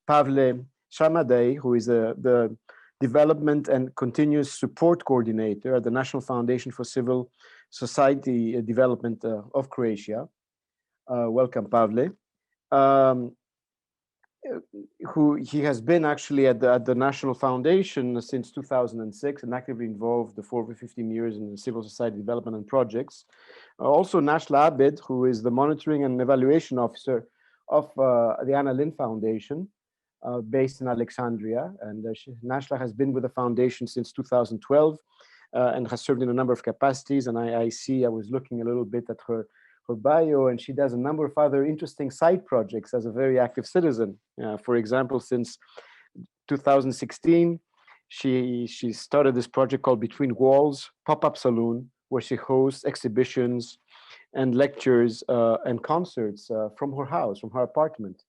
Pavle Shamadei, who is the Development and Continuous Support Coordinator at the National Foundation for Civil Society Development of Croatia. Welcome, Pavle. Who he has been actually at the National Foundation since 2006 and actively involved for over 15 years in civil society development and projects. Also Nashla Abed, who is the Monitoring and Evaluation Officer of the Anna Lindh Foundation, based in Alexandria. And Nashla has been with the foundation since 2012 and has served in a number of capacities. And I was looking a little bit at her bio, and she does a number of other interesting side projects as a very active citizen. For example, since 2016, she started this project called Between Walls Pop-Up Saloon, where she hosts exhibitions and lectures and concerts from her house, from her apartment.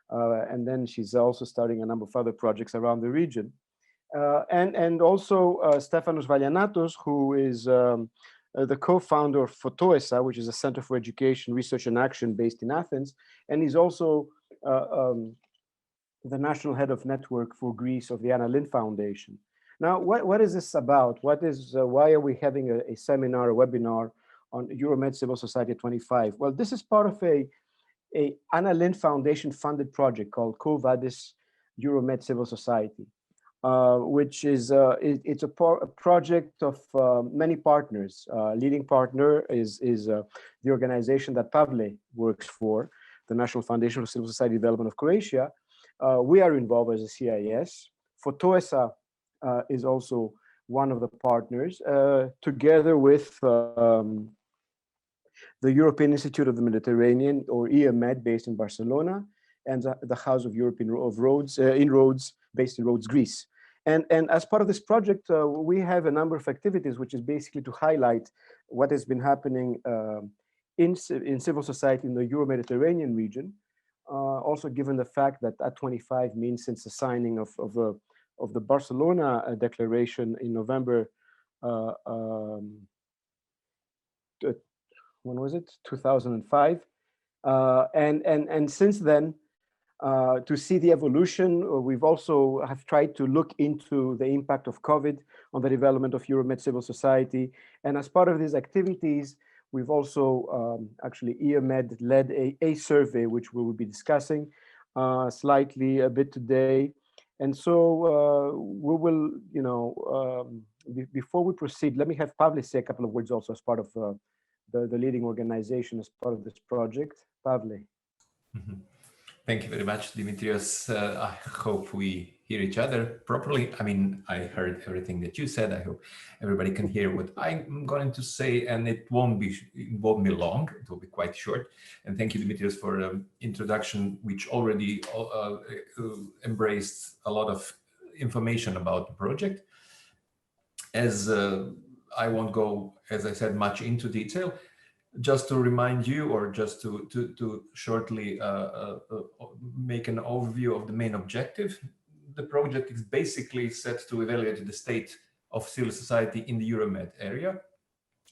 And then she's also starting a number of other projects around the region. And also Stefanos Valianatos, who is the co-founder of FOTOESSA, which is a Center for Education, Research and Action based in Athens. And he's also the national head of network for Greece of the Anna Lindh Foundation. Now, what is this about? Why are we having a seminar, a webinar on EuroMed Civil Society at 25? Well, this is part of a Anna Lindh Foundation funded project called Vadis EuroMed Civil Society, which is it's a project of many partners. Leading partner is the organization that Pavle works for, the National Foundation for Civil Society Development of Croatia. We are involved as a CIES. FOTOESSA is also one of the partners, together with the European Institute of the Mediterranean, or IEMED, based in Barcelona, and the House of Europe of Rhodes, in Rhodes, based in Rhodes, Greece. And as part of this project, we have a number of activities, which is basically to highlight what has been happening in civil society in the Euro-Mediterranean region. Also, given the fact that at 25 means since the signing of the Barcelona Declaration in November, when was it? 2005. And since then, to see the evolution, we've also have tried to look into the impact of COVID on the development of EuroMed civil society. And as part of these activities, we've also actually IEMED led a survey, which we will be discussing slightly a bit today. And so we will, before we proceed, let me have Pavle say a couple of words also as part of the leading organization as part of this project. Pavle. Mm-hmm. Thank you very much, Dimitrios. I hope we hear each other properly. I mean, I heard everything that you said. I hope everybody can hear what I'm going to say, and it won't be long. It will be quite short. And thank you, Dimitrios, for the introduction, which already embraced a lot of information about the project. As I won't go, as I said, much into detail. Just to remind you, or just to shortly make an overview of the main objective, the project is basically set to evaluate the state of civil society in the EuroMed area.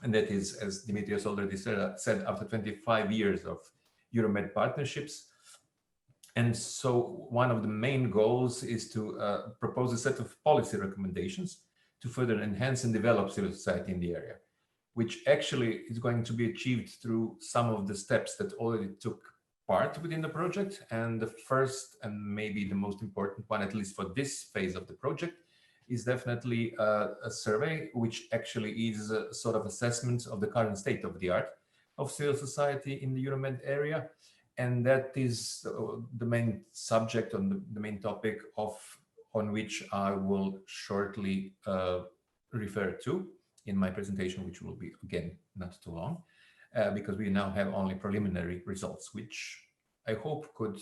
And that is, as Dimitrios already said, after 25 years of EuroMed partnerships. And so one of the main goals is to propose a set of policy recommendations to further enhance and develop civil society in the area, which actually is going to be achieved through some of the steps that already took part within the project. And the first, and maybe the most important one, at least for this phase of the project, is definitely a survey, which actually is a sort of assessment of the current state of the art of civil society in the EuroMed area. And that is the main subject, on the main topic on which I will shortly refer to in my presentation, which will be, again, not too long, because we now have only preliminary results, which I hope could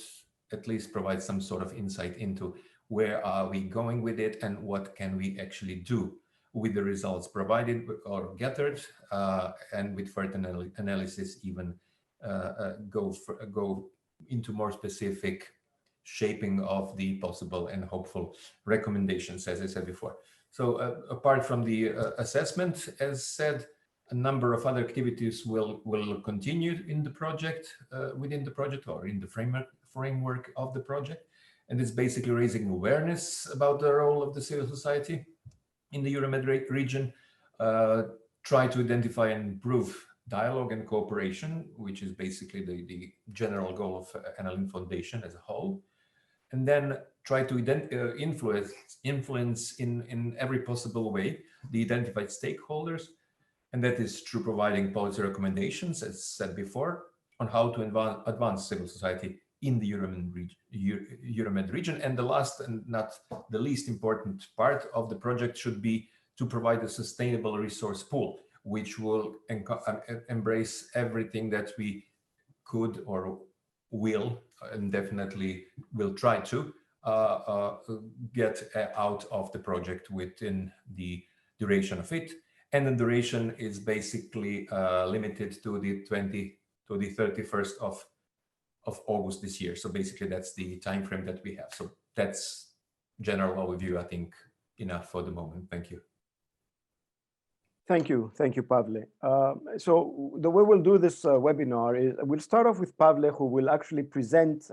at least provide some sort of insight into where are we going with it and what can we actually do with the results provided or gathered, and with further analysis even go into more specific shaping of the possible and hopeful recommendations, as I said before. So apart from the assessment, as said, a number of other activities will continue in the project, within the project, or in the framework of the project. And it's basically raising awareness about the role of the civil society in the EuroMed region, try to identify and improve dialogue and cooperation, which is basically the general goal of NLN Foundation as a whole, and then try to influence in every possible way the identified stakeholders, and that is through providing policy recommendations, as said before, on how to advance civil society in the EuroMed region. And the last and not the least important part of the project should be to provide a sustainable resource pool, which will embrace everything that we could or will, and definitely will try to get out of the project within the duration of it. And the duration is basically limited to the 31st of August this year. So basically that's the time frame that we have. So that's general overview, I think, enough for the moment. Thank you. Thank you, Pavle. So the way we'll do this webinar is we'll start off with Pavle, who will actually present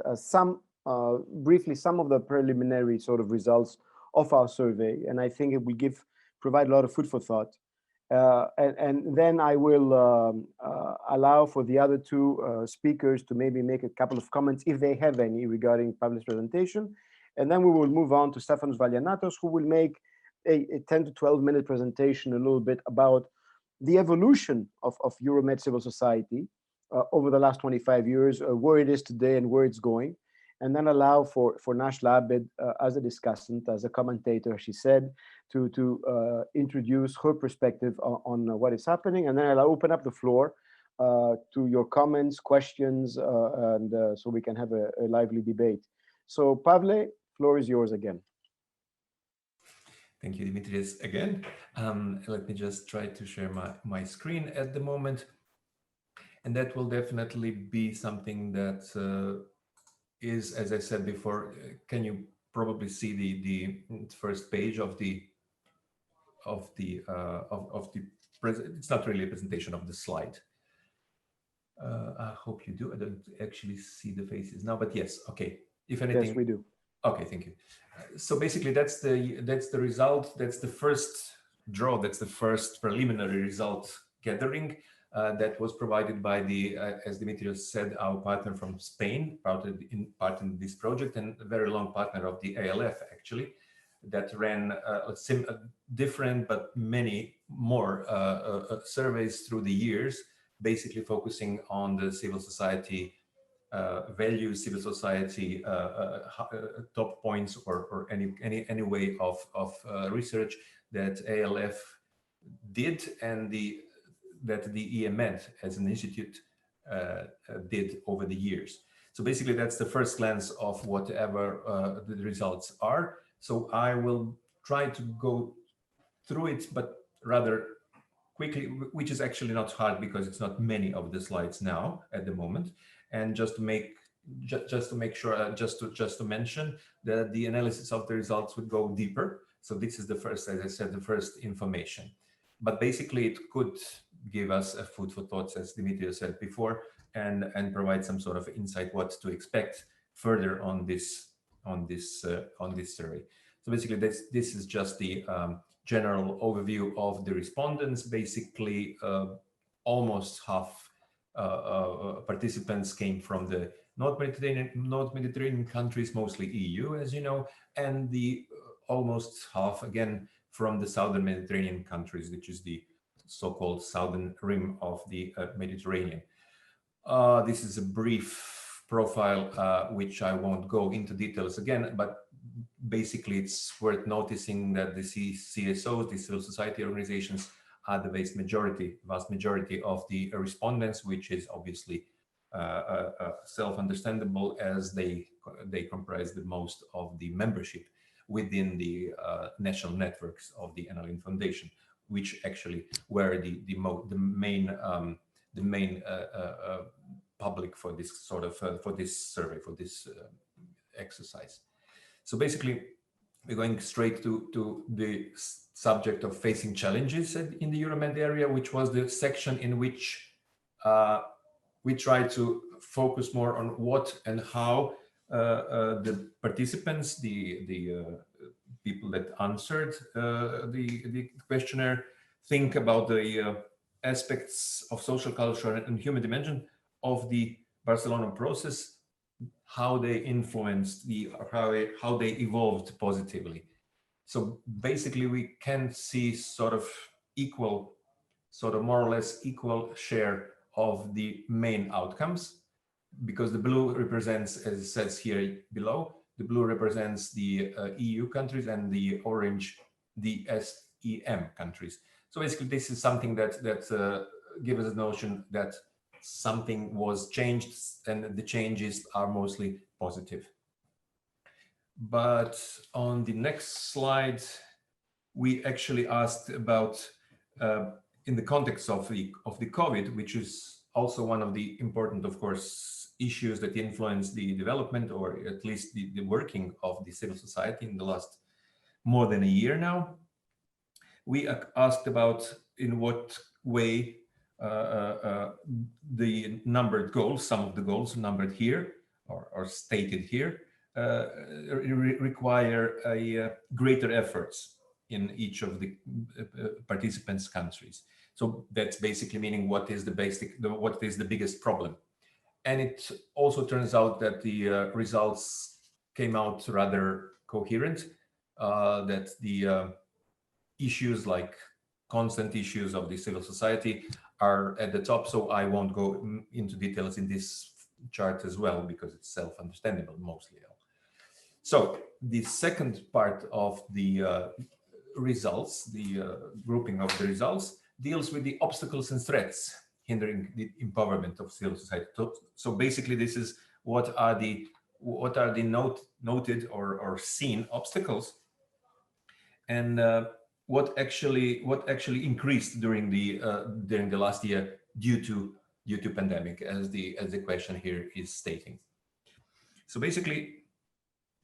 briefly some of the preliminary sort of results of our survey, and I think it will provide a lot of food for thought. And then I will allow for the other two speakers to maybe make a couple of comments, if they have any, regarding Pavle's presentation, and then we will move on to Stefanos Valianatos, who will make a 10 to 12 minute presentation a little bit about the evolution of EuroMed civil society over the last 25 years, where it is today and where it's going, and then allow for Nashla Abed as a discussant, as a commentator, she said, to introduce her perspective on what is happening, and then I'll open up the floor to your comments, questions, and so we can have a lively debate. So Pavle, floor is yours again. Thank you, Dimitris, again. Let me just try to share my screen at the moment. And that will definitely be something that is, as I said before, can you probably see the first page of the it's not really a presentation of the slide. I hope you do. I don't actually see the faces now, but yes, okay. If anything, yes, we do. Okay, thank you. So basically, that's the result. That's the first draw. That's the first preliminary result gathering that was provided by the, as Dimitrios said, our partner from Spain, part in this project, and a very long partner of the ALF actually, that ran different but many more surveys through the years, basically focusing on the civil society values, civil society top points, or any way of research that ALF did, and that the IEMED as an institute did over the years. So basically that's the first glance of whatever the results are. So I will try to go through it, but rather quickly, which is actually not hard because it's not many of the slides now at the moment. And just to make sure, just to mention that the analysis of the results would go deeper. So this is the first, as I said, the first information. But basically, it could give us a food for thoughts, as Dimitrios said before, and provide some sort of insight what to expect further on this survey. So basically, this is just the general overview of the respondents. Basically, almost half participants came from the North Mediterranean countries, mostly EU, as you know, and the almost half again from the Southern Mediterranean countries, which is the so-called southern rim of the Mediterranean. This is a brief profile, which I won't go into details again, but basically it's worth noticing that the CSOs, the civil society organizations, are the vast majority of the respondents, which is obviously self-understandable, as they comprise the most of the membership within the national networks of the NLN Foundation, which actually were the main public for this sort of for this survey, for this exercise. So basically, we're going straight to the subject of facing challenges in the EuroMed area, which was the section in which we try to focus more on what and how the participants, the people that answered the questionnaire, think about the aspects of social, culture, and human dimension of the Barcelona process, how they influenced how they evolved positively. So basically, we can see sort of more or less equal share of the main outcomes, because the blue represents, as it says here below, the blue represents the EU countries and the orange the SEM countries. So basically, this is something that gives us a notion that something was changed, and the changes are mostly positive. But on the next slide, we actually asked about, in the context of the COVID, which is also one of the important, of course, issues that influence the development, or at least the working of the civil society in the last more than a year now. We asked about in what way the numbered goals, some of the goals numbered here or stated here, require a greater efforts in each of the participants' countries. So that's basically meaning what is the biggest problem. And it also turns out that the results came out rather coherent, that the issues like constant issues of the civil society are at the top. So I won't go into details in this chart as well, because it's self-understandable mostly. So the second part of the results, the grouping of the results, deals with the obstacles and threats hindering the empowerment of civil society. So basically, this is what are the noted or seen obstacles, and what actually increased during the last year due to pandemic, as the question here is stating. So basically,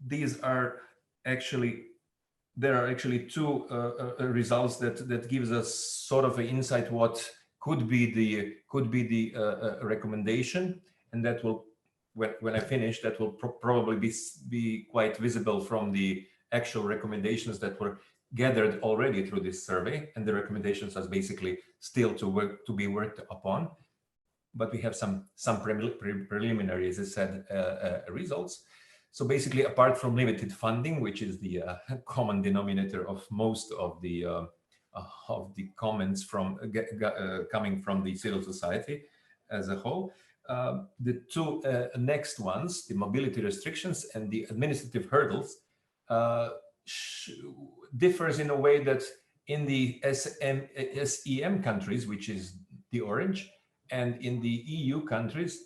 there are actually two results that gives us sort of an insight what could be the recommendation, and that will, when I finish, that will probably be quite visible from the actual recommendations that were gathered already through this survey, and the recommendations are basically still to be worked upon. But we have some preliminary, as I said, results. So basically, apart from limited funding, which is the common denominator of most of the comments coming from the civil society as a whole, the two next ones, the mobility restrictions and the administrative hurdles, differs in a way that in the SEM countries, which is the orange, and in the EU countries,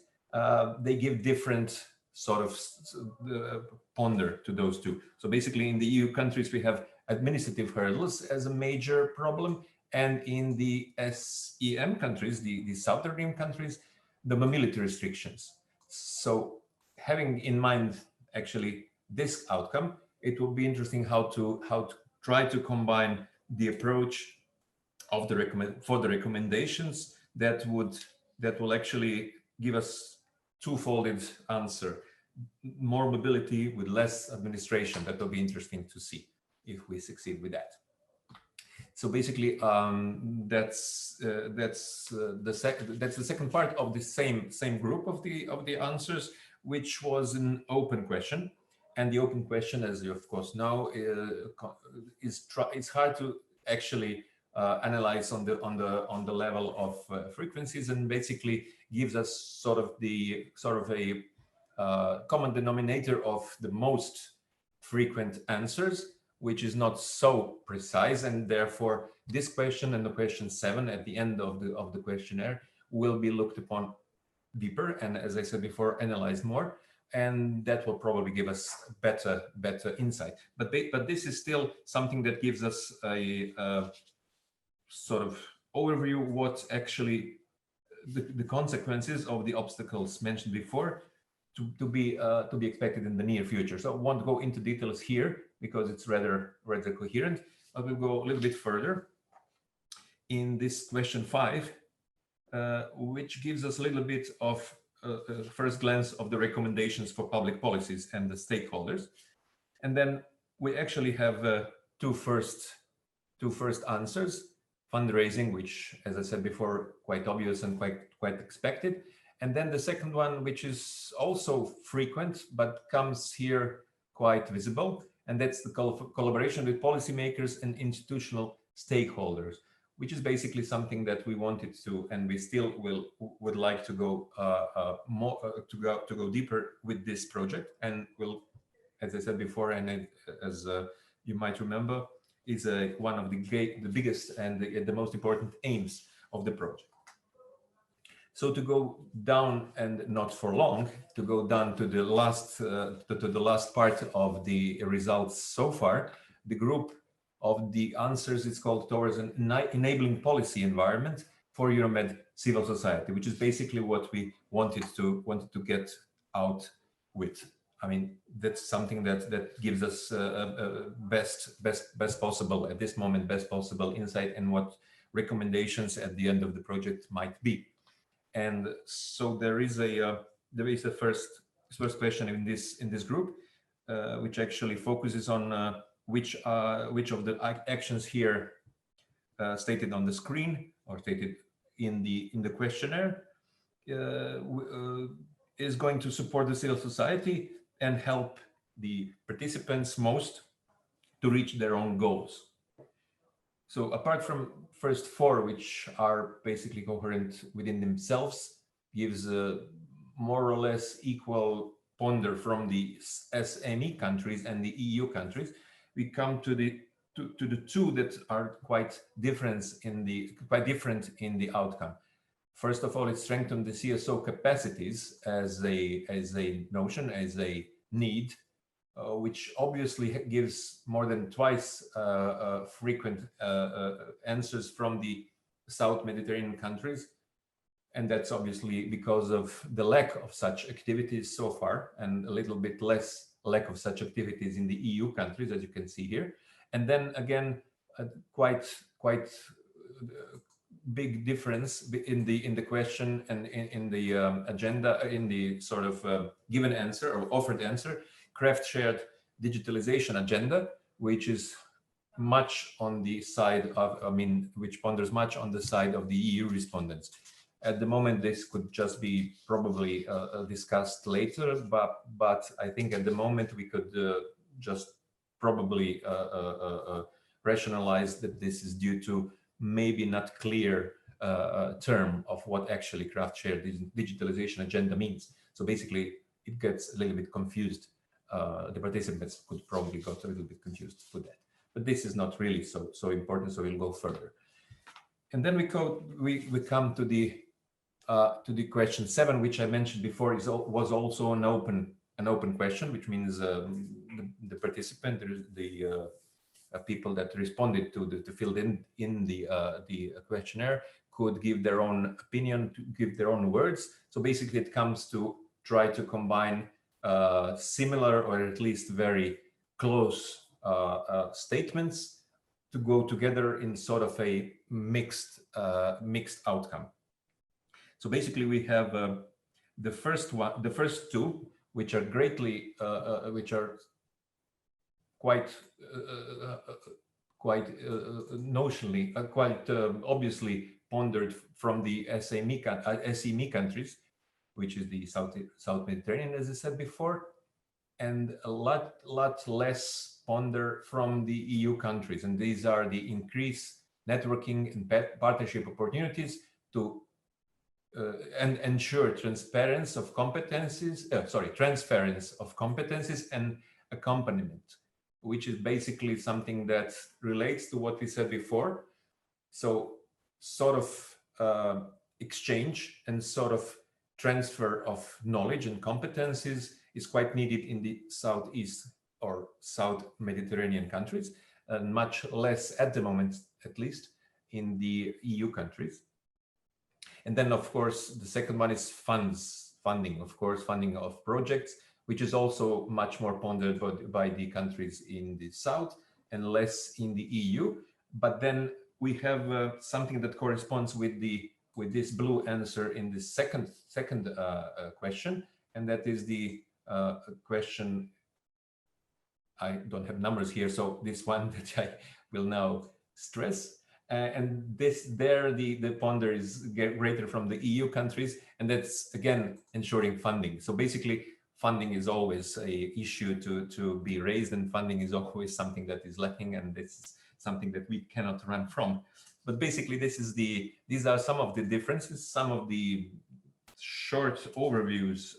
they give different sort of ponder to those two. So basically, in the EU countries, we have administrative hurdles as a major problem, and in the SEM countries, the southern countries, the mobility restrictions. So having in mind actually this outcome, it will be interesting how to try to combine the approach of the recommendations that will actually give us two-folded answer: more mobility with less administration. That will be interesting to see if we succeed with that. So basically, that's the second part of the same group of the answers, which was an open question. And the open question, as you of course know, it's hard to actually analyze on the level of frequencies, and basically gives us sort of a common denominator of the most frequent answers, which is not so precise, and therefore this question and the question 7 at the end of the questionnaire will be looked upon deeper, and as I said before, analyzed more, and that will probably give us better insight. But this is still something that gives us a sort of overview what actually the consequences of the obstacles mentioned before to be expected in the near future. So I won't go into details here because it's rather coherent. I will go a little bit further in this question 5, which gives us a little bit of first glance of the recommendations for public policies and the stakeholders. And then we actually have two first answers: fundraising, which, as I said before, quite obvious and quite expected. And then the second one, which is also frequent, but comes here quite visible, and that's the collaboration with policymakers and institutional stakeholders, which is basically something that we wanted to, and we still would like to go more to go deeper with this project. And will, as I said before, and as you might remember, is one of the biggest and the most important aims of the project. So to go down, and not for long, to go down to the last part of the results so far, the group of the answers is called Towards an Enabling Policy Environment for Euromed Civil Society, which is basically what we wanted to get out with. I mean, that's something that gives us best possible at this moment, best possible insight and what recommendations at the end of the project might be. And so there is a first question in this group, which actually focuses on which of the actions here stated on the screen or stated in the questionnaire is going to support the civil society and help the participants most to reach their own goals. So apart from first four, which are basically coherent within themselves, gives a more or less equal ponder from the SME countries and the EU countries, we come to the two that are quite different in the outcome. First of all, it strengthened the CSO capacities as a notion, as a need, which obviously gives more than twice frequent answers from the South Mediterranean countries. And that's obviously because of the lack of such activities so far, and a little bit less lack of such activities in the EU countries, as you can see here. And then again, quite big difference in the question and in the agenda, in the sort of given answer or offered answer. Craft shared digitalization agenda, which is much on the side of, which ponders much on the side of the EU respondents. At the moment, this could just be probably discussed later, but I think at the moment we could just probably rationalize that this is due to maybe not clear term of what actually craft shared digitalization agenda means. So basically, it gets a little bit confused. The participants could probably got a little bit confused with that, but this is not really so important. So we'll go further, and then we come to the question 7, which I mentioned before, was also an open question, which means the participant, the people that responded to filled in the questionnaire could give their own opinion, to give their own words. So basically, it comes to try to combine similar or at least very close statements to go together in sort of a mixed outcome. So basically, we have the first two, which are quite notionally, quite obviously pondered from the SME countries, which is the South Mediterranean, as I said before, and a lot less ponder from the EU countries. And these are the increased networking and partnership opportunities to and ensure transference of competencies and accompaniment, which is basically something that relates to what we said before. So sort of exchange and sort of transfer of knowledge and competencies is quite needed in the Southeast or South Mediterranean countries, and much less at the moment, at least, in the EU countries. And then, of course, the second one is funding of projects, which is also much more pondered by the countries in the South and less in the EU. But then we have something that corresponds with the with this blue answer in the second question, and that is the question. I don't have numbers here, so this one that I will now stress. And the ponder is greater from the EU countries, and that's again ensuring funding. So basically, funding is always a issue to be raised, and funding is always something that is lacking, and this is something that we cannot run from. But basically, these are some of the differences, some of the short overviews,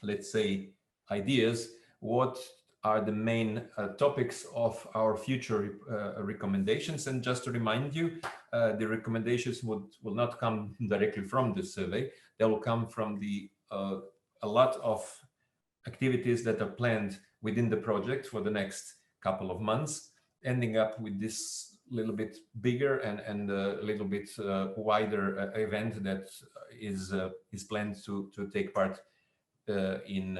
let's say, ideas. What are the main topics of our future recommendations? And just to remind you, the recommendations will not come directly from the survey. They will come from a lot of activities that are planned within the project for the next couple of months, ending up with this little bit bigger and a little bit wider event that is planned to take part in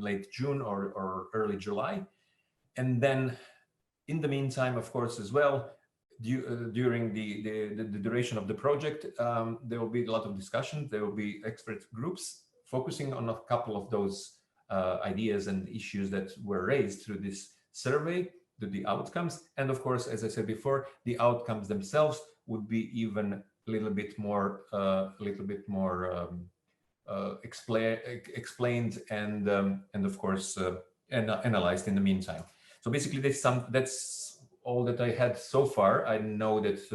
late June or early July. And then in the meantime, of course, as well, during the duration of the project, there will be a lot of discussion. There will be expert groups focusing on a couple of those ideas and issues that were raised through this survey, to the outcomes. And of course, as I said before, the outcomes themselves would be even a little bit more explained and of course analyzed in the meantime. So basically, that's all that I had so far. I know that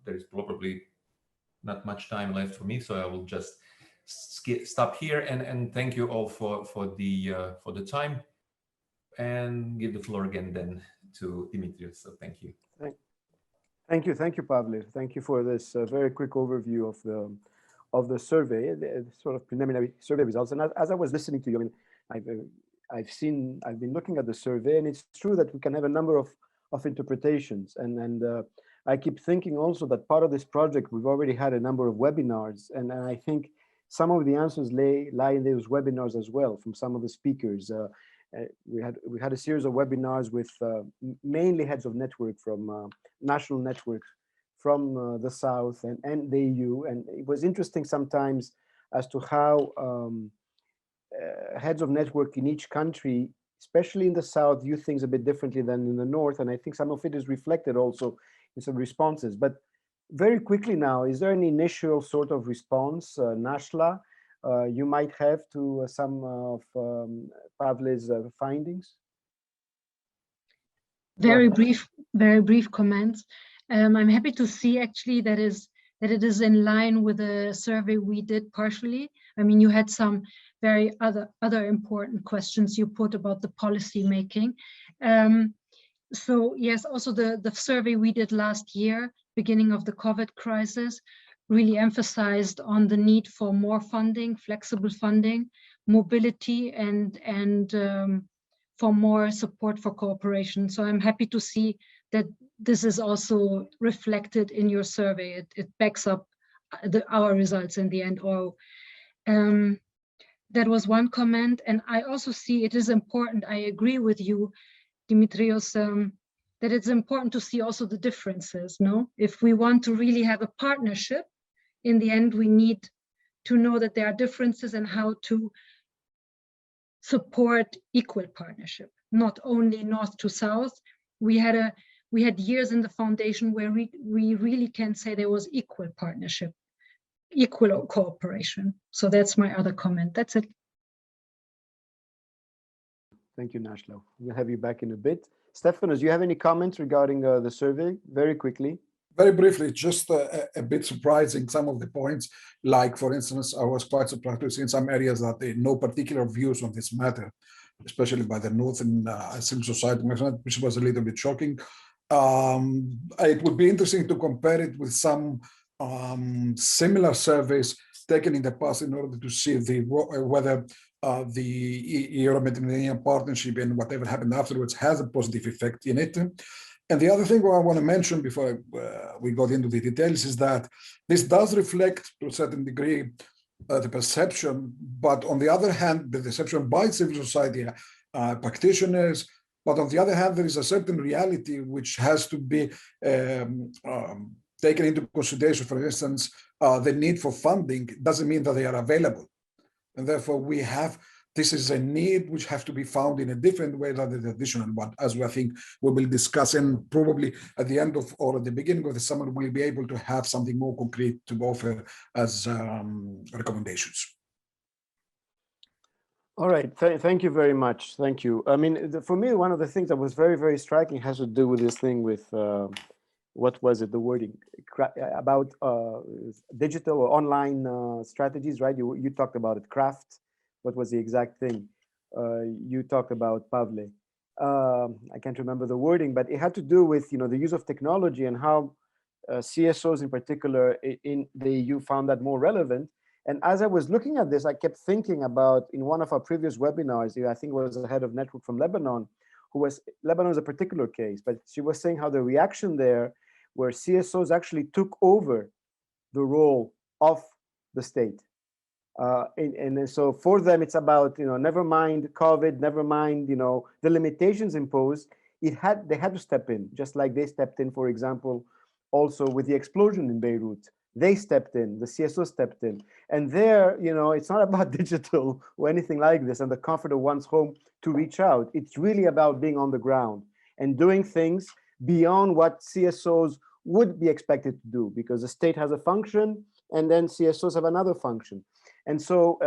there is probably not much time left for me, so I will just stop here and thank you all for the time, and give the floor again then to Dimitrios. So thank you. Thank you, Pavle. Thank you for this very quick overview of the survey, the sort of preliminary survey results. And as I was listening to you, I mean, I've been looking at the survey, and it's true that we can have a number of interpretations. And I keep thinking also that part of this project, we've already had a number of webinars, and I think some of the answers lie in those webinars as well from some of the speakers. We had a series of webinars with mainly heads of network from national networks from the South and the EU, and it was interesting sometimes as to how heads of network in each country, especially in the South, view things a bit differently than in the North, and I think some of it is reflected also in some responses. But very quickly now, is there an initial sort of response, Nashla, you might have to some of Pavle's findings? Very brief comments. I'm happy to see actually that it is in line with the survey we did partially. I mean, you had some very other important questions you put about the policy making. So yes, also the survey we did last year, beginning of the COVID crisis, really emphasized on the need for more funding, flexible funding, mobility, and for more support for cooperation. So I'm happy to see that this is also reflected in your survey. It backs up our results in the end. That was one comment. And I also see it is important, I agree with you, Dimitrios, that it's important to see also the differences, no? If we want to really have a partnership, in the end, we need to know that there are differences and how to support equal partnership, not only north to south. We had years in the foundation where we really can say there was equal partnership, equal cooperation. So that's my other comment. That's it. Thank you, Nashla. We'll have you back in a bit. Stefanos, do you have any comments regarding the survey? Very quickly. Very briefly, just a bit surprising, some of the points, like, for instance, I was quite surprised to see in some areas that there are no particular views on this matter, especially by the Northern civil society, which was a little bit shocking. It would be interesting to compare it with some similar surveys taken in the past in order to see whether the Euro-Mediterranean partnership and whatever happened afterwards has a positive effect in it. And the other thing I want to mention before we got into the details is that this does reflect to a certain degree the perception, but on the other hand, the perception by civil society practitioners, But on the other hand, there is a certain reality which has to be taken into consideration. For instance, the need for funding doesn't mean that they are available. And therefore, this is a need which has to be found in a different way rather than the traditional one, as I think we will discuss, and probably at the end of or at the beginning of the summer, we'll be able to have something more concrete to offer as recommendations. All right, thank you very much. Thank you. I mean, for me, one of the things that was very, very striking has to do with this thing with, what was it, the wording, about digital or online strategies, right? You talked about it, craft. What was the exact thing? You talked about Pavle. I can't remember the wording, but it had to do with, you know, the use of technology and how CSOs in particular in the EU found that more relevant. And as I was looking at this, I kept thinking about, in one of our previous webinars, I think it was the head of network from Lebanon, Lebanon is a particular case, but she was saying how the reaction there, where CSOs actually took over the role of the state. And so for them, it's about, you know, never mind COVID, never mind, you know, the limitations imposed. They had to step in, just like they stepped in, for example, also with the explosion in Beirut. They stepped in, the CSO stepped in. And there, you know, it's not about digital or anything like this and the comfort of one's home to reach out. It's really about being on the ground and doing things beyond what CSOs would be expected to do, because the state has a function and then CSOs have another function. And so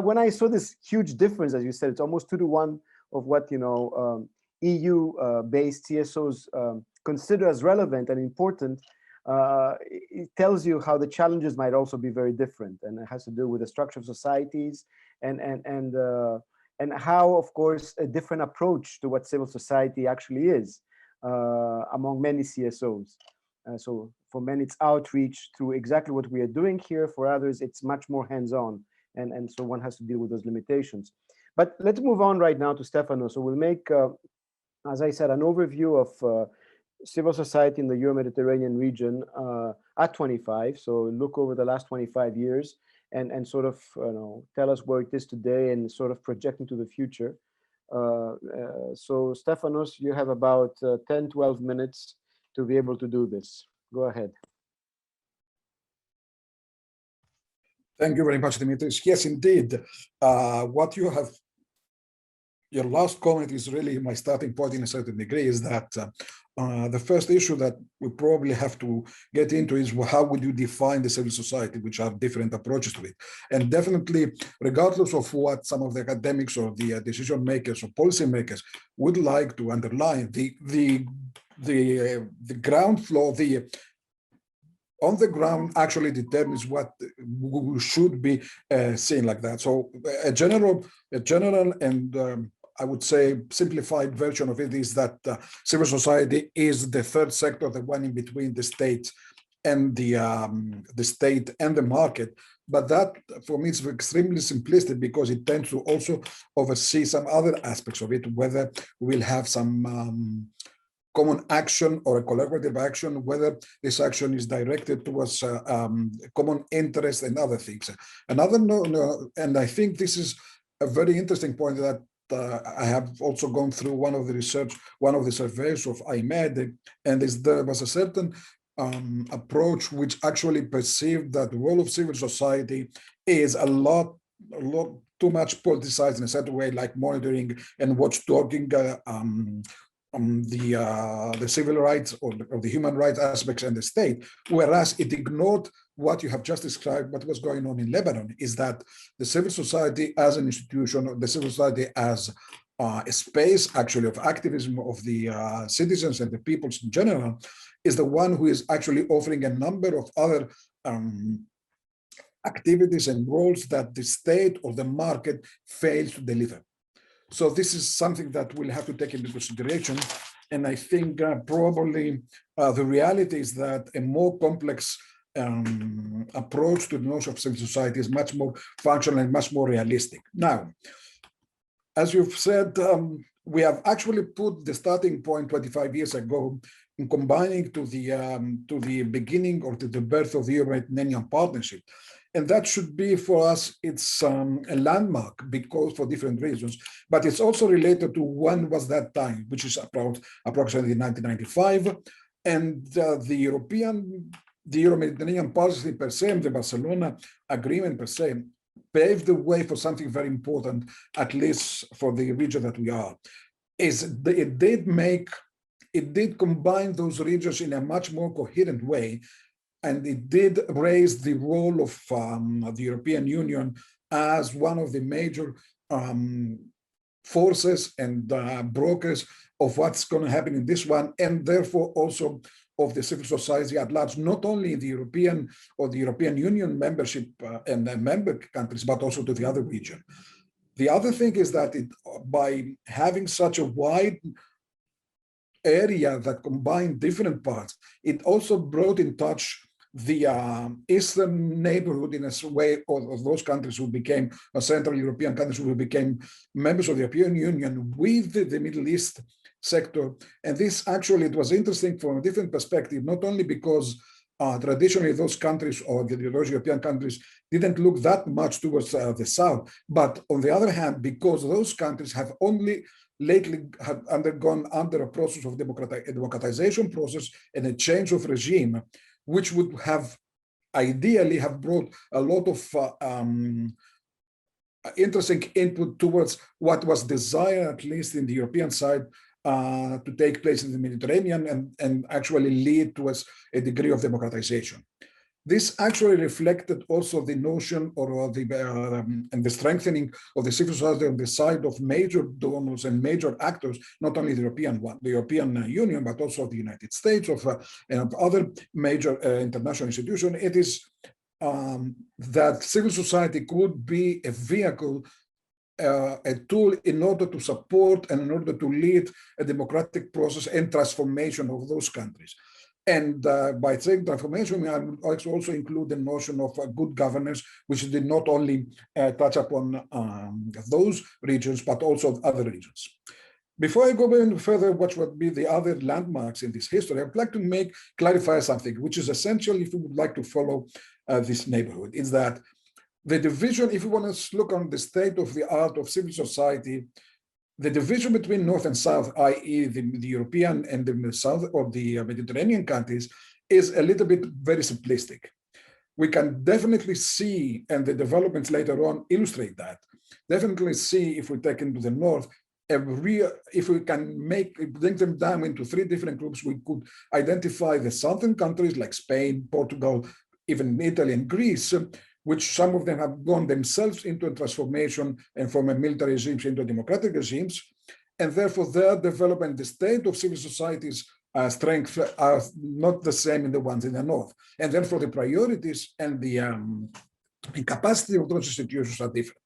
when I saw this huge difference, as you said, it's almost 2 to 1 of what, you know, EU-based CSOs consider as relevant and important. It tells you how the challenges might also be very different, and it has to do with the structure of societies and how, of course, a different approach to what civil society actually is among many CSOs. So for many, it's outreach through exactly what we are doing here. For others, it's much more hands-on, and so one has to deal with those limitations. But let's move on right now to Stefano. So we'll make, as I said, an overview of civil society in the Euro-Mediterranean region at 25. So look over the last 25 years and sort of, you know, tell us where it is today and sort of project into the future. So Stefanos, you have about 10, 12 minutes to be able to do this. Go ahead. Thank you very much, Dimitris. Yes, indeed. What you have, your last comment is really my starting point in a certain degree, is that the first issue that we probably have to get into is how would you define the civil society, which are different approaches to it. And definitely, regardless of what some of the academics or the decision makers or policy makers would like to underline, the ground floor, on the ground actually determines what we should be seeing like that. So a general and I would say simplified version of it is that civil society is the third sector, the one in between the state and the state and the market. But that, for me, is extremely simplistic because it tends to also oversee some other aspects of it, whether we'll have some common action or a collaborative action, whether this action is directed towards common interest and other things. And I think this is a very interesting point that I have also gone through one of the surveys of IEMED, and there was a certain approach which actually perceived that the role of civil society is a lot too much politicized in a certain way, like monitoring and watchdoging the civil rights or the human rights aspects and the state, whereas it ignored what you have just described. What was going on in Lebanon is that the civil society as an institution, the civil society as a space actually of activism of the citizens and the peoples in general, is the one who is actually offering a number of other activities and roles that the state or the market fails to deliver. So this is something that we'll have to take into consideration. And I think probably the reality is that a more complex approach to the notion of civil society is much more functional and much more realistic. Now, as you've said, we have actually put the starting point 25 years ago in combining to the beginning or to the birth of the Euro-Mediterranean Partnership. And that should be for us, it's a landmark because for different reasons, but it's also related to when was that time, which is approximately 1995. And the Euro-Mediterranean policy per se, and the Barcelona agreement per se, paved the way for something very important, at least for the region that we are, it did combine those regions in a much more coherent way. And it did raise the role of the European Union as one of the major forces and brokers of what's going to happen in this one, and therefore also of the civil society at large, not only in the European or the European Union membership and member countries, but also to the other region. The other thing is that by having such a wide area that combined different parts, it also brought in touch the eastern neighborhood in a way of those countries who became Central European countries who became members of the European Union with the Middle East sector. And this actually, it was interesting from a different perspective, not only because traditionally those countries or those European countries didn't look that much towards the south, but on the other hand, because those countries have only lately have undergone under a process of democratization process and a change of regime, which would have ideally have brought a lot of interesting input towards what was desired, at least in the European side, to take place in the Mediterranean and actually lead towards a degree of democratization. This actually reflected also the notion or and the strengthening of the civil society on the side of major donors and major actors, not only the European Union, but also the United States and other major international institutions. It is that civil society could be a vehicle, a tool in order to support and in order to lead a democratic process and transformation of those countries. And by saying transformation, I would also include the notion of good governance, which did not only touch upon those regions, but also other regions. Before I go any further, what would be the other landmarks in this history, I would like to clarify something, which is essential if we would like to follow this neighborhood, is that the division, if you want to look on the state of the art of civil society, the division between North and South, i.e. the European and the South or the Mediterranean countries, is a little bit very simplistic. We can definitely see, and the developments later on illustrate that, definitely see if we take into the North, if we can bring them down into three different groups, we could identify the southern countries like Spain, Portugal, even Italy and Greece, which some of them have gone themselves into a transformation and from a military regimes into democratic regimes. And therefore their development, the state of civil society's strength are not the same in the ones in the North. And therefore the priorities and the capacity of those institutions are different.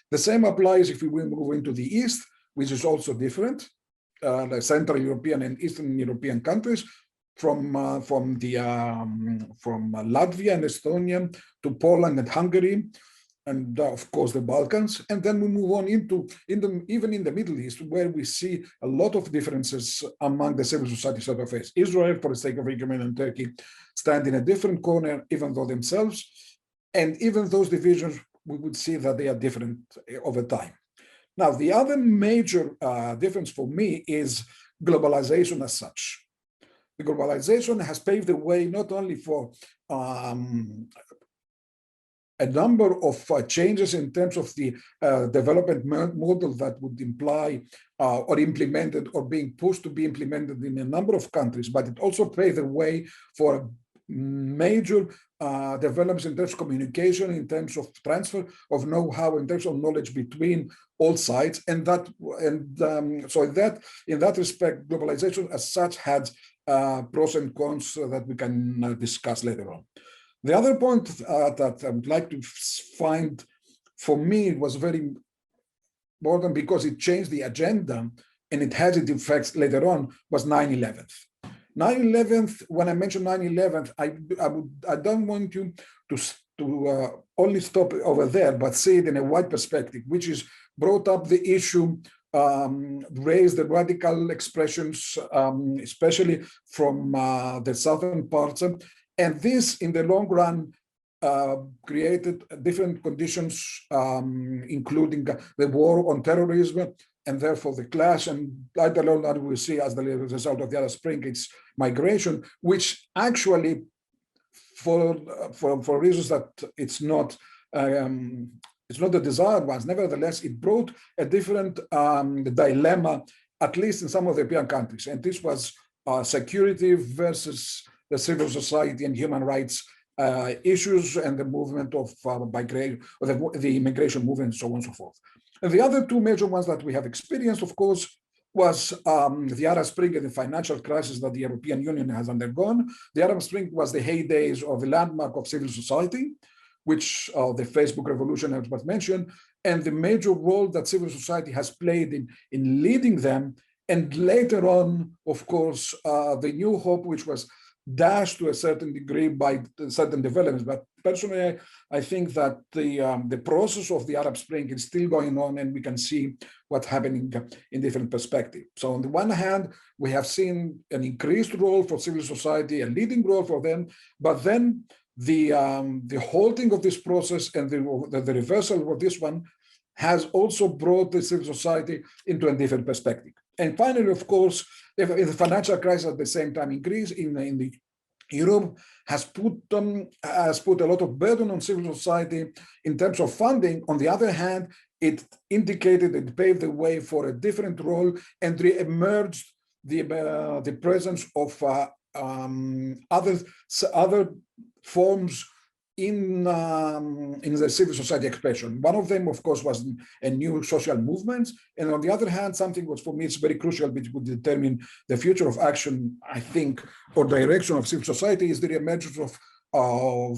The same applies if we will move into the East, which is also different, the Central European and Eastern European countries, from Latvia and Estonia to Poland and Hungary, and of course the Balkans. And then we move on even in the Middle East, where we see a lot of differences among the civil societies that face. Israel, for the sake of argument, and Turkey stand in a different corner, even though themselves. And even those divisions, we would see that they are different over time. Now, the other major difference for me is globalization as such. The globalization has paved the way not only for a number of changes in terms of the development model that would imply or implemented or being pushed to be implemented in a number of countries, but it also paved the way for major developments in terms of communication, in terms of transfer of know-how, in terms of knowledge between all sides, and so in that respect, globalization as such had pros and cons that we can discuss later on. The other point that I would like to find, for me, it was very important because it changed the agenda and it has its effects later on, was 9/11. 9/11, when I mention 9/11, I don't want you to only stop over there, but see it in a wide perspective, which is brought up the issue, raised the radical expressions, especially from the southern parts. And this, in the long run, created different conditions, including the war on terrorism, and therefore the clash, and later on we see as the result of the Arab Spring, it's migration, which actually, for reasons that it's not the desired ones, nevertheless, it brought a different dilemma, at least in some of the European countries, and this was security versus the civil society and human rights issues, and the movement of migration, or the immigration movement, and so on and so forth. And the other two major ones that we have experienced, of course, was the Arab Spring and the financial crisis that the European Union has undergone. The Arab Spring was the heydays of the landmark of civil society, which the Facebook revolution was mentioned, and the major role that civil society has played in leading them. And later on, of course, the new hope, which was dashed to a certain degree by certain developments. But personally, I think that the process of the Arab Spring is still going on, and we can see what's happening in different perspectives. So on the one hand, we have seen an increased role for civil society, a leading role for them, but then the halting of this process and the reversal of this one has also brought the civil society into a different perspective. And finally, of course, in the financial crisis at the same time increase in the Europe has put a lot of burden on civil society in terms of funding. On the other hand, it indicated, it paved the way for a different role and re-emerged the presence of other forms in the civil society expression. One of them, of course, was a new social movement. And on the other hand, something which for me is very crucial, which would determine the future of action, I think, or direction of civil society, is the emergence of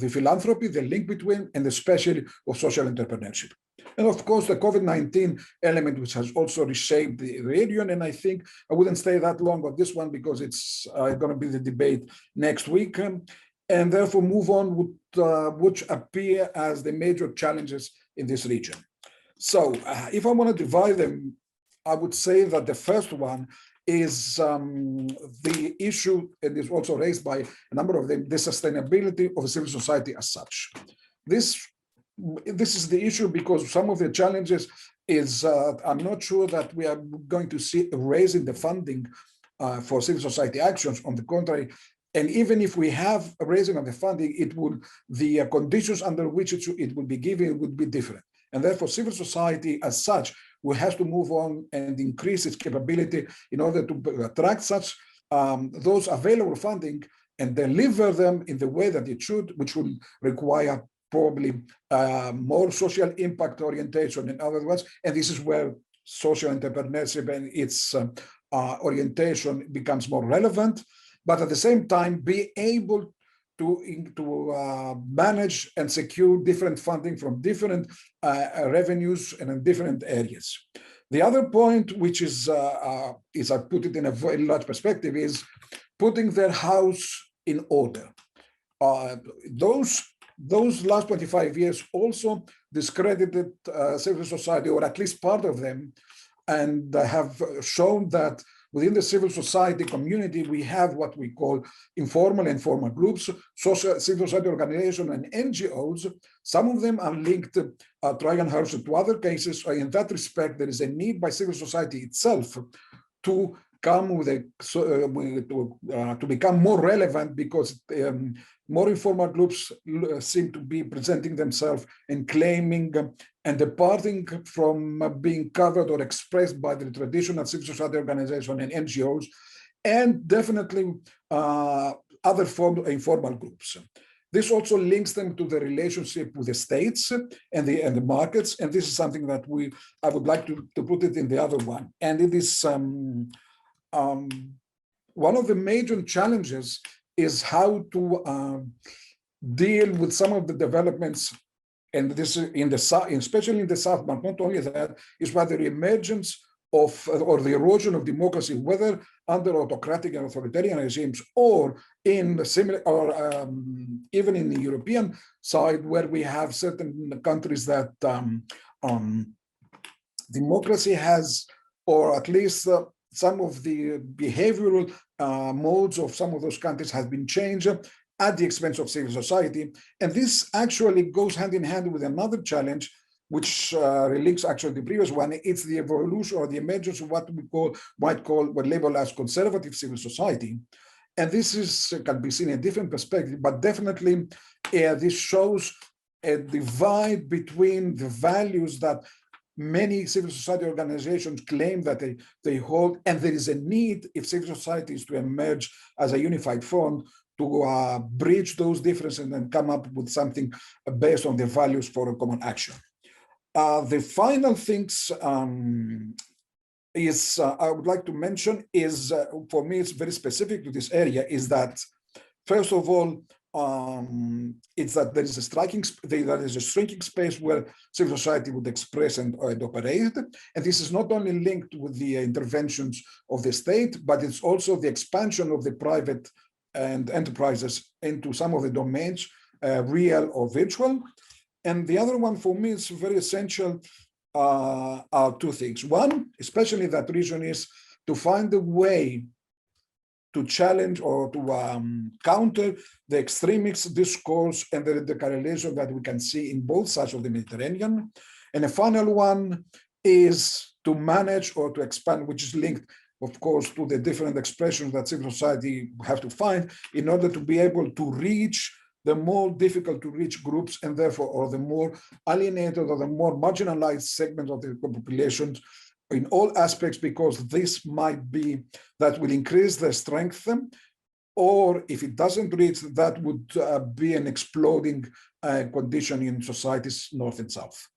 the philanthropy, the link between, and especially of social entrepreneurship. And of course, the COVID-19 element, which has also reshaped the region. And I think I wouldn't stay that long on this one because it's going to be the debate next week. And therefore move on with which appear as the major challenges in this region. So if I want to divide them, I would say that the first one is the issue, and is also raised by a number of them, the sustainability of civil society as such. This is the issue because some of the challenges is I'm not sure that we are going to see a raise in the funding for civil society actions. On the contrary, and even if we have a raising of the funding, the conditions under which it will be given would be different. And therefore, civil society as such will have to move on and increase its capability in order to attract such those available funding and deliver them in the way that it should, which will require probably more social impact orientation, in other words. And this is where social entrepreneurship and its orientation becomes more relevant. But at the same time, be able to manage and secure different funding from different revenues and in different areas. The other point, which is I put it in a very large perspective, is putting their house in order. Those last 25 years also discredited civil society, or at least part of them, and have shown that within the civil society community, we have what we call informal and formal groups, civil society organizations, and NGOs. Some of them are linked to other cases. In that respect, there is a need by civil society itself to come with to become more relevant, because more informal groups seem to be presenting themselves and claiming and departing from being covered or expressed by the traditional civil society organization and NGOs, and definitely other forms of informal groups. This also links them to the relationship with the states and the markets, and this is something that I would like to put it in the other one. And it is one of the major challenges is how to deal with some of the developments, and this is in the south, especially in the south, but not only that, is by the emergence of or the erosion of democracy, whether under autocratic and authoritarian regimes or in similar, or even in the European side, where we have certain countries that democracy has, or at least some of the behavioral modes of some of those countries has been changed, at the expense of civil society. And this actually goes hand in hand with another challenge, which relates actually to the previous one. It's the evolution or the emergence of what we label as conservative civil society. And this can be seen in a different perspective, but definitely this shows a divide between the values that many civil society organizations claim that they hold, and there is a need, if civil society is to emerge as a unified front, to bridge those differences and come up with something based on the values for a common action. The final things I would like to mention is, for me, it's very specific to this area, is that, first of all, it's that there is a shrinking space where civil society would express and operate. And this is not only linked with the interventions of the state, but it's also the expansion of the private and enterprises into some of the domains, real or virtual. And the other one for me is very essential, are two things. One, especially in that region, is to find a way to challenge or to counter the extremist discourse and the correlation that we can see in both sides of the Mediterranean. And the final one is to manage or to expand, which is linked, of course, to the different expressions that civil society have to find in order to be able to reach the more difficult to reach groups, and therefore, or the more alienated or the more marginalized segments of the population in all aspects, because this might be that will increase their strength, or if it doesn't reach, that would be an exploding condition in societies north and south.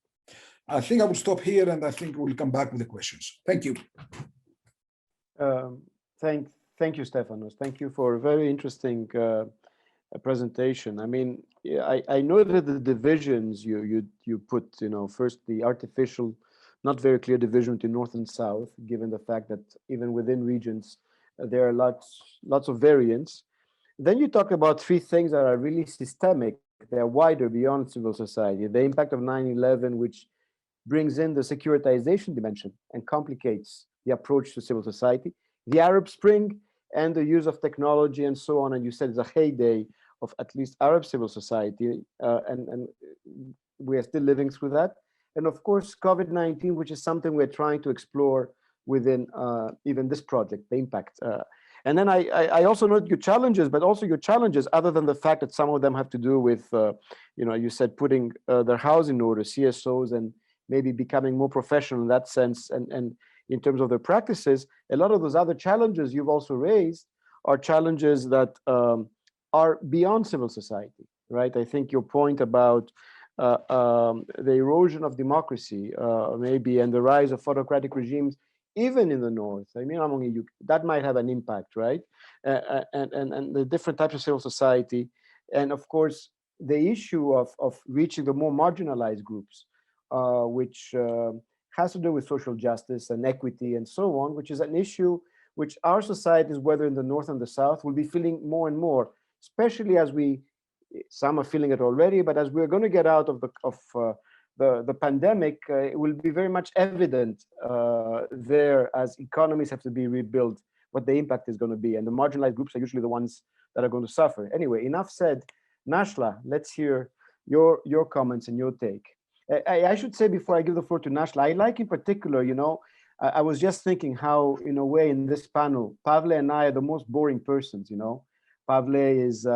I think I will stop here, and I think we'll come back with the questions. Thank you. Thank you, Stefanos. Thank you for a very interesting presentation. I mean, I know that the divisions you put, first the artificial, not very clear division between north and south, given the fact that even within regions there are lots of variants. Then you talk about three things that are really systemic. They are wider beyond civil society. The impact of 9/11, which brings in the securitization dimension and complicates the approach to civil society. The Arab Spring and the use of technology and so on. And you said it's a heyday of at least Arab civil society, and we are still living through that. And of course, COVID-19, which is something we're trying to explore within even this project, the impact. And then I also note your challenges, but also your challenges, other than the fact that some of them have to do with, you said putting their house in order, CSOs, and maybe becoming more professional in that sense, and in terms of their practices. A lot of those other challenges you've also raised are challenges that are beyond civil society, right? I think your point about the erosion of democracy, maybe, and the rise of autocratic regimes, even in the north. I mean, among you, that might have an impact, right? And the different types of civil society, and of course, the issue of reaching the more marginalized groups, which has to do with social justice and equity and so on, which is an issue which our societies, whether in the north and the south, will be feeling more and more, especially as some are feeling it already, but as we're going to get out of the pandemic, it will be very much evident there as economies have to be rebuilt, what the impact is going to be. And the marginalized groups are usually the ones that are going to suffer. Anyway, enough said. Nashla, let's hear your comments and your take. I should say before I give the floor to Nashla, I like in particular, I was just thinking how, in a way, in this panel, Pavle and I are the most boring persons, Pavle is,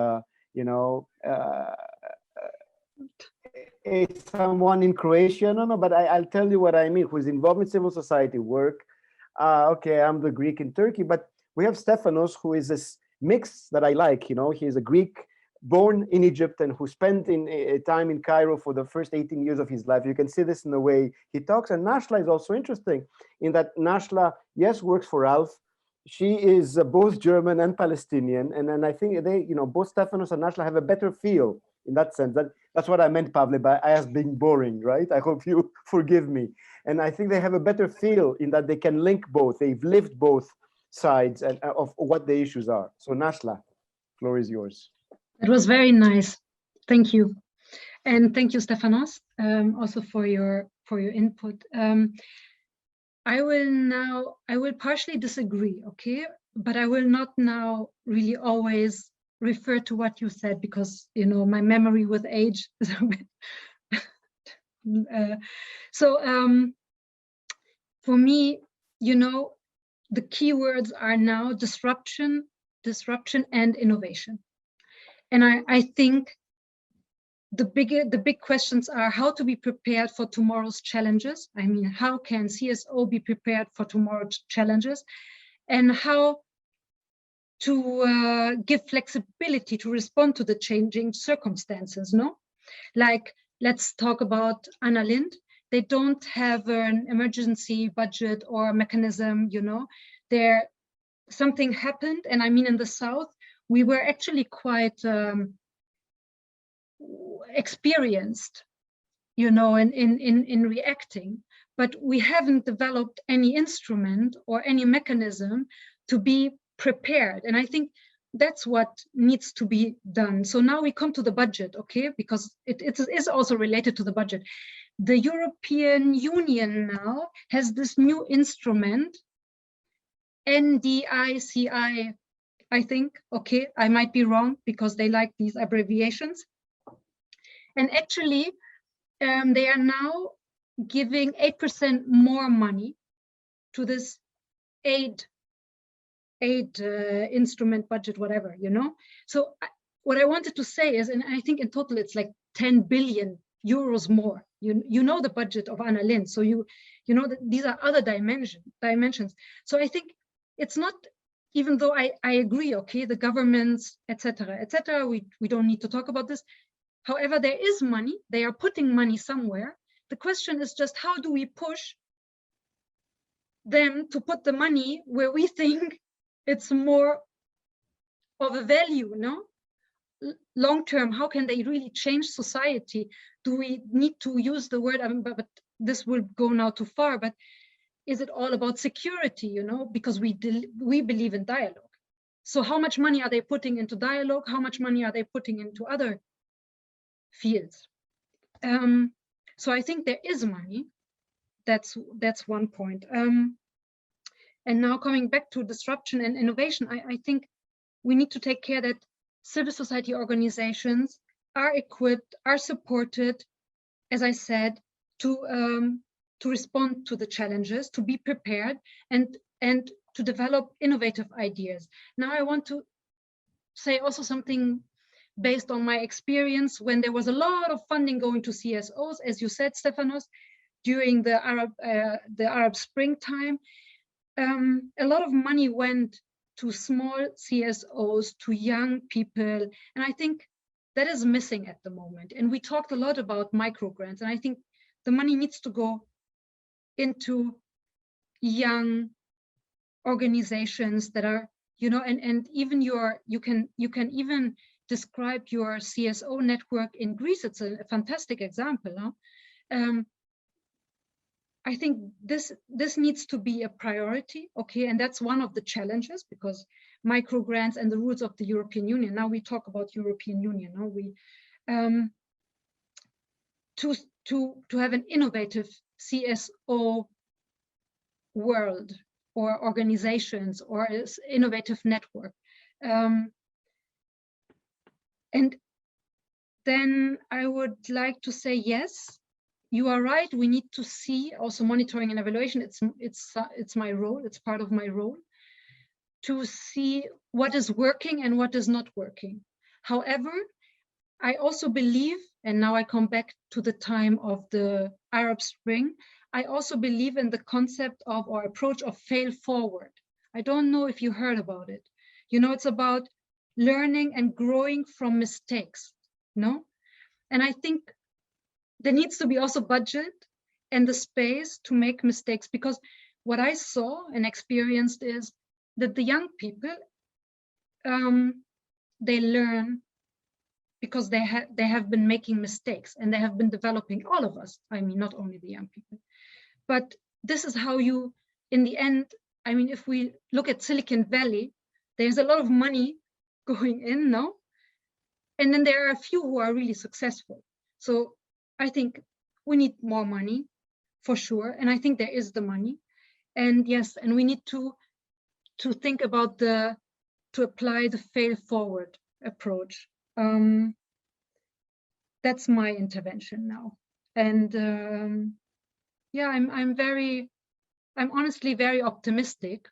someone in Croatia, but I'll tell you what I mean, who's involved in civil society work. Okay, I'm the Greek in Turkey, but we have Stefanos, who is this mix that I like, he's a Greek born in Egypt and who spent time in Cairo for the first 18 years of his life. You can see this in the way he talks. And Nashla is also interesting in that Nashla, yes, works for Ralph. She is both German and Palestinian. And then I think they, both Stefanos and Nashla have a better feel in that sense. That's what I meant, Pavle, by I as being boring, right? I hope you forgive me. And I think they have a better feel in that they can link both. They've lived both sides and of what the issues are. So Nashla, floor is yours. It was very nice. Thank you. And thank you, Stefanos, also for your input. I will partially disagree, okay? But I will not now really always refer to what you said, because, you know, my memory with age is a bit. For me, you know, the keywords are now disruption, and innovation. And I think the big questions are how to be prepared for tomorrow's challenges. I mean, how can CSO be prepared for tomorrow's challenges, and how to give flexibility to respond to the changing circumstances, no? Like, let's talk about Anna Lindh. They don't have an emergency budget or mechanism, you know. Something happened, and I mean, in the South, we were actually quite experienced, you know, in reacting, but we haven't developed any instrument or any mechanism to be prepared. And I think that's what needs to be done. So now we come to the budget, okay, because it is also related to the budget. The European Union now has this new instrument, NDICI, I think, okay, I might be wrong because they like these abbreviations. And actually, they are now giving 8% more money to this aid instrument budget, whatever, you know. So what I wanted to say is, and I think in total it's like 10 billion euros more. You know the budget of Anna Lindh, so you know that these are other dimensions. So I think it's not, even though I agree, okay, the governments, etc., we don't need to talk about this. However, there is money, they are putting money somewhere. The question is just, how do we push them to put the money where we think it's more of a value, no? Long term, how can they really change society? Do we need to use the word, but this will go now too far, but is it all about security, you know? Because we believe in dialogue. So how much money are they putting into dialogue? How much money are they putting into other fields? So I think there is money. That's one point. And now coming back to disruption and innovation, I think we need to take care that civil society organizations are equipped, are supported, as I said, to respond to the challenges, to be prepared, and to develop innovative ideas. Now I want to say also something based on my experience when there was a lot of funding going to CSOs, as you said, Stefanos, during the Arab Spring time. A lot of money went to small CSOs, to young people, and I think that is missing at the moment. And we talked a lot about micro grants, and I think the money needs to go into young organizations that are, you know, and even you can even describe your CSO network in Greece. It's a fantastic example, no? I think this needs to be a priority, okay, and that's one of the challenges, because micro grants and the rules of the European Union. Now we talk about European Union. Now we to have an innovative CSO world or organizations or an innovative network, and then I would like to say yes. You are right. We need to see also monitoring and evaluation. It's my role. It's part of my role to see what is working and what is not working. However, I also believe, and now I come back to the time of the Arab Spring, I also believe in the concept of or approach of fail forward. I don't know if you heard about it. You know, it's about learning and growing from mistakes, no? And I think there needs to be also budget and the space to make mistakes, because what I saw and experienced is that the young people, they learn because they have been making mistakes and they have been developing, all of us, I mean, not only the young people. But this is how you, in the end, I mean, if we look at Silicon Valley, there's a lot of money going in, no? And then there are a few who are really successful. So I think we need more money for sure. And I think there is the money. And yes, and we need to think about to apply the fail forward approach. That's my intervention now. And yeah, I'm honestly very optimistic,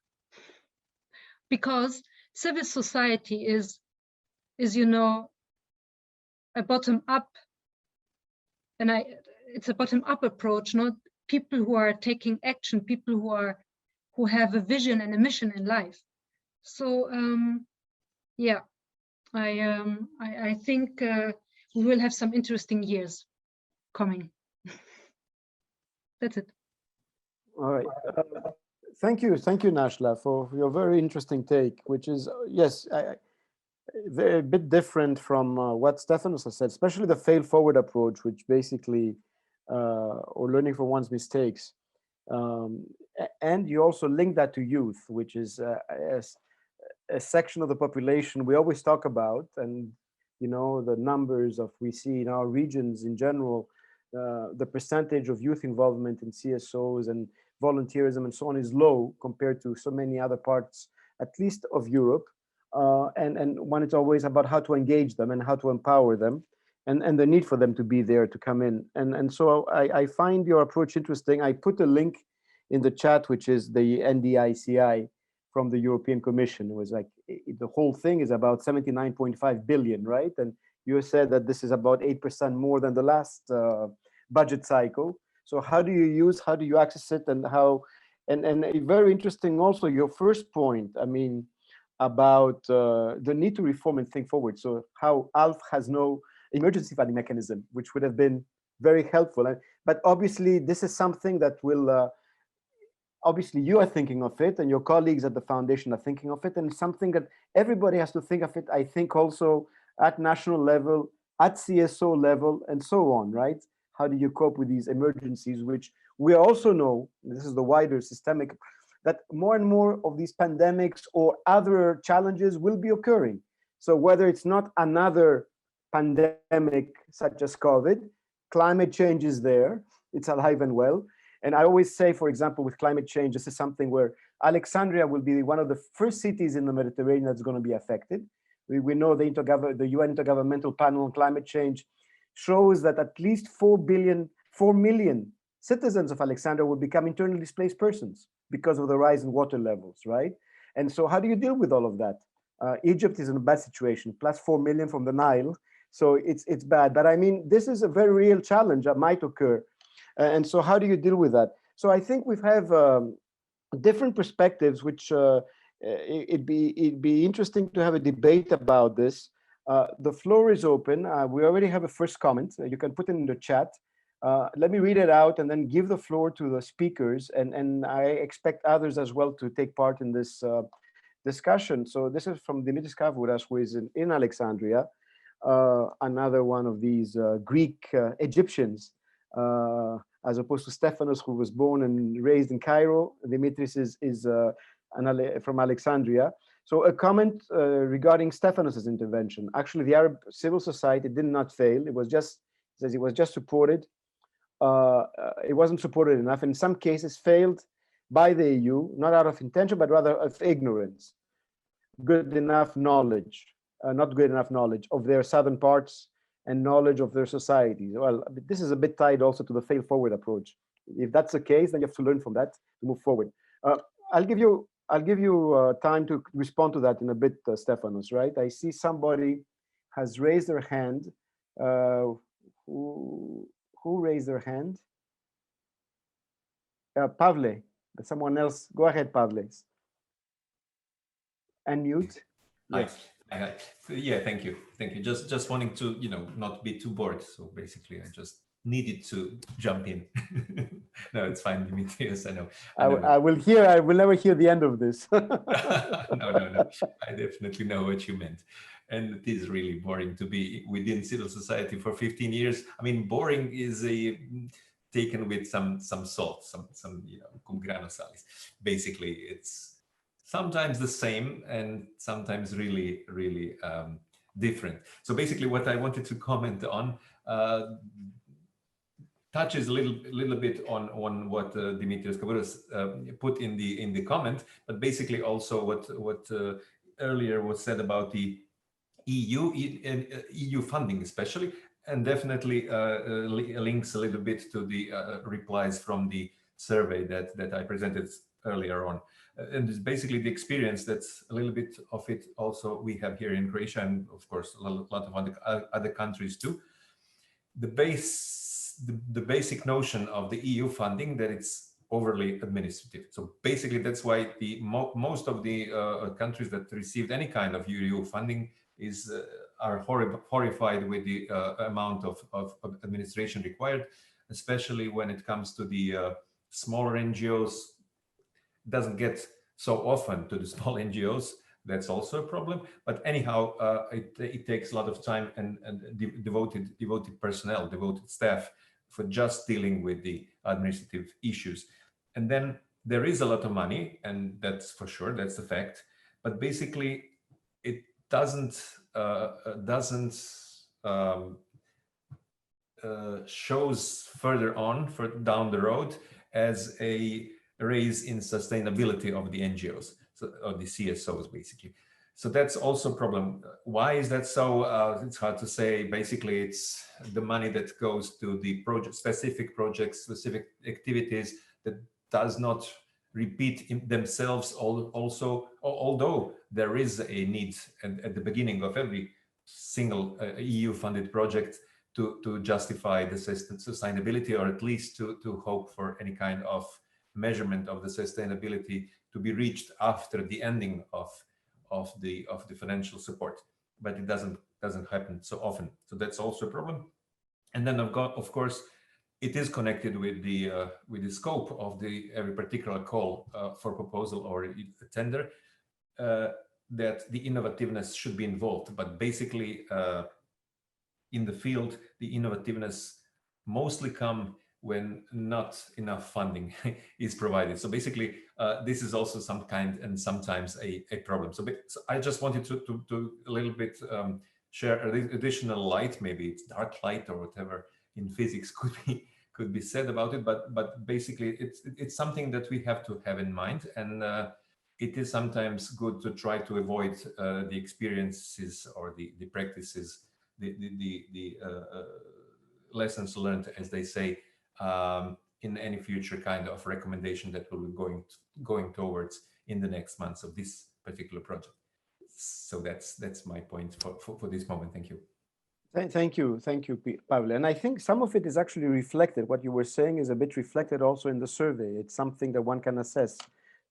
because civil society is, you know, a bottom-up, and it's a bottom-up approach, not people who are taking action, people who have a vision and a mission in life. So yeah, I think we will have some interesting years coming. That's it. All right. Thank you, Nashla, for your very interesting take, which is, yes, a bit different from what Stefanos has said, especially the fail-forward approach, which basically, or learning from one's mistakes. And you also link that to youth, which is a section of the population we always talk about, and you know, the numbers of we see in our regions in general, the percentage of youth involvement in CSOs and volunteerism and so on is low compared to so many other parts, at least of Europe. And one, it's always about how to engage them and how to empower them, and the need for them to be there, to come in. And so I find your approach interesting. I put a link in the chat, which is the NDICI from the European Commission. It was like, the whole thing is about 79.5 billion, right? And you said that this is about 8% more than the last budget cycle. So how do you access it, and how, and very interesting also your first point, I mean, about the need to reform and think forward. So how ALF has no emergency funding mechanism, which would have been very helpful. But obviously this is something that will, obviously you are thinking of it, and your colleagues at the foundation are thinking of it, and it's something that everybody has to think of it, I think, also at national level, at CSO level, and so on, right? How do you cope with these emergencies, which we also know, this is the wider systemic, that more and more of these pandemics or other challenges will be occurring. So whether it's not another pandemic such as COVID, climate change is there, it's alive and well. And I always say, for example, with climate change, this is something where Alexandria will be one of the first cities in the Mediterranean that's going to be affected. We know the UN Intergovernmental Panel on Climate Change shows that at least 4 million citizens of Alexandria will become internally displaced persons because of the rise in water levels, right? And so how do you deal with all of that? Egypt is in a bad situation, plus 4 million from the Nile. So it's bad. But I mean, this is a very real challenge that might occur. And so how do you deal with that? So I think we have different perspectives, which it'd be interesting to have a debate about this. The floor is open. We already have a first comment. You can put it in the chat. Let me read it out and then give the floor to the speakers. And I expect others as well to take part in this discussion. So this is from Dimitris Kavouras, who is in Alexandria, another one of these Greek Egyptians, as opposed to Stefanos, who was born and raised in Cairo. Dimitris is from Alexandria. So a comment regarding Stefanos's intervention. Actually, the Arab civil society did not fail. It was just, says it was just supported. It wasn't supported enough. In some cases, failed by the EU, not out of intention, but rather of ignorance. Good enough knowledge, not good enough knowledge of their southern parts and knowledge of their societies. Well, this is a bit tied also to the fail forward approach. If that's the case, then you have to learn from that to move forward. I'll give you time to respond to that in a bit, Stefanos, right? I see somebody has raised their hand. Who raised their hand? Pavle, someone else. Go ahead, Pavle. Unmute. Yes. Hi. Yeah, thank you. Just wanting to, not be too bored. So basically, I just needed to jump in. No, it's fine, Dimitrios. I know. I will never hear the end of this. No. I definitely know what you meant. And it is really boring to be within civil society for 15 years. I mean, boring is taken with some salt, some cum grano salis. Basically, it's sometimes the same and sometimes really, really different. So basically what I wanted to comment on touches a little bit on what Dimitrios Kavouras put in the comment, but basically also what earlier was said about the EU funding especially, and definitely links a little bit to the replies from the survey that I presented earlier on. And it's basically the experience that's a little bit of it also we have here in Croatia, and of course a lot of other countries too. The basic notion of the EU funding that it's overly administrative. So basically that's why the most of the countries that received any kind of EU funding are horrified with the amount of administration required, especially when it comes to the smaller NGOs. Doesn't get so often to the small NGOs. That's also a problem. But anyhow, it takes a lot of time and devoted personnel, devoted staff for just dealing with the administrative issues. And then there is a lot of money, and that's for sure, that's a fact. But basically, it doesn't shows further on, down the road, as a raise in sustainability of the NGOs, so, or the CSOs, basically. So that's also a problem. Why is that so? It's hard to say. Basically, it's the money that goes to the specific projects, specific activities that does not repeat in themselves also, although there is a need at the beginning of every single EU-funded project to justify the sustainability, or at least to hope for any kind of measurement of the sustainability to be reached after the ending of the financial support. But it doesn't happen so often. So that's also a problem. And then of course, it is connected with the scope of every particular call for proposal or a tender, that the innovativeness should be involved. But basically, in the field, the innovativeness mostly come when not enough funding is provided. So basically, this is also some kind and sometimes a problem. So I just wanted to a little bit share additional light, maybe it's dark light or whatever in physics could be said about it, but basically it's something that we have to have in mind, and it is sometimes good to try to avoid the experiences or the practices, the lessons learned, as they say, in any future kind of recommendation that we'll be going towards in the next months of this particular project. So that's my point for this moment. Thank you. Thank you, Pavel. And I think some of it is actually reflected. What you were saying is a bit reflected also in the survey. It's something that one can assess.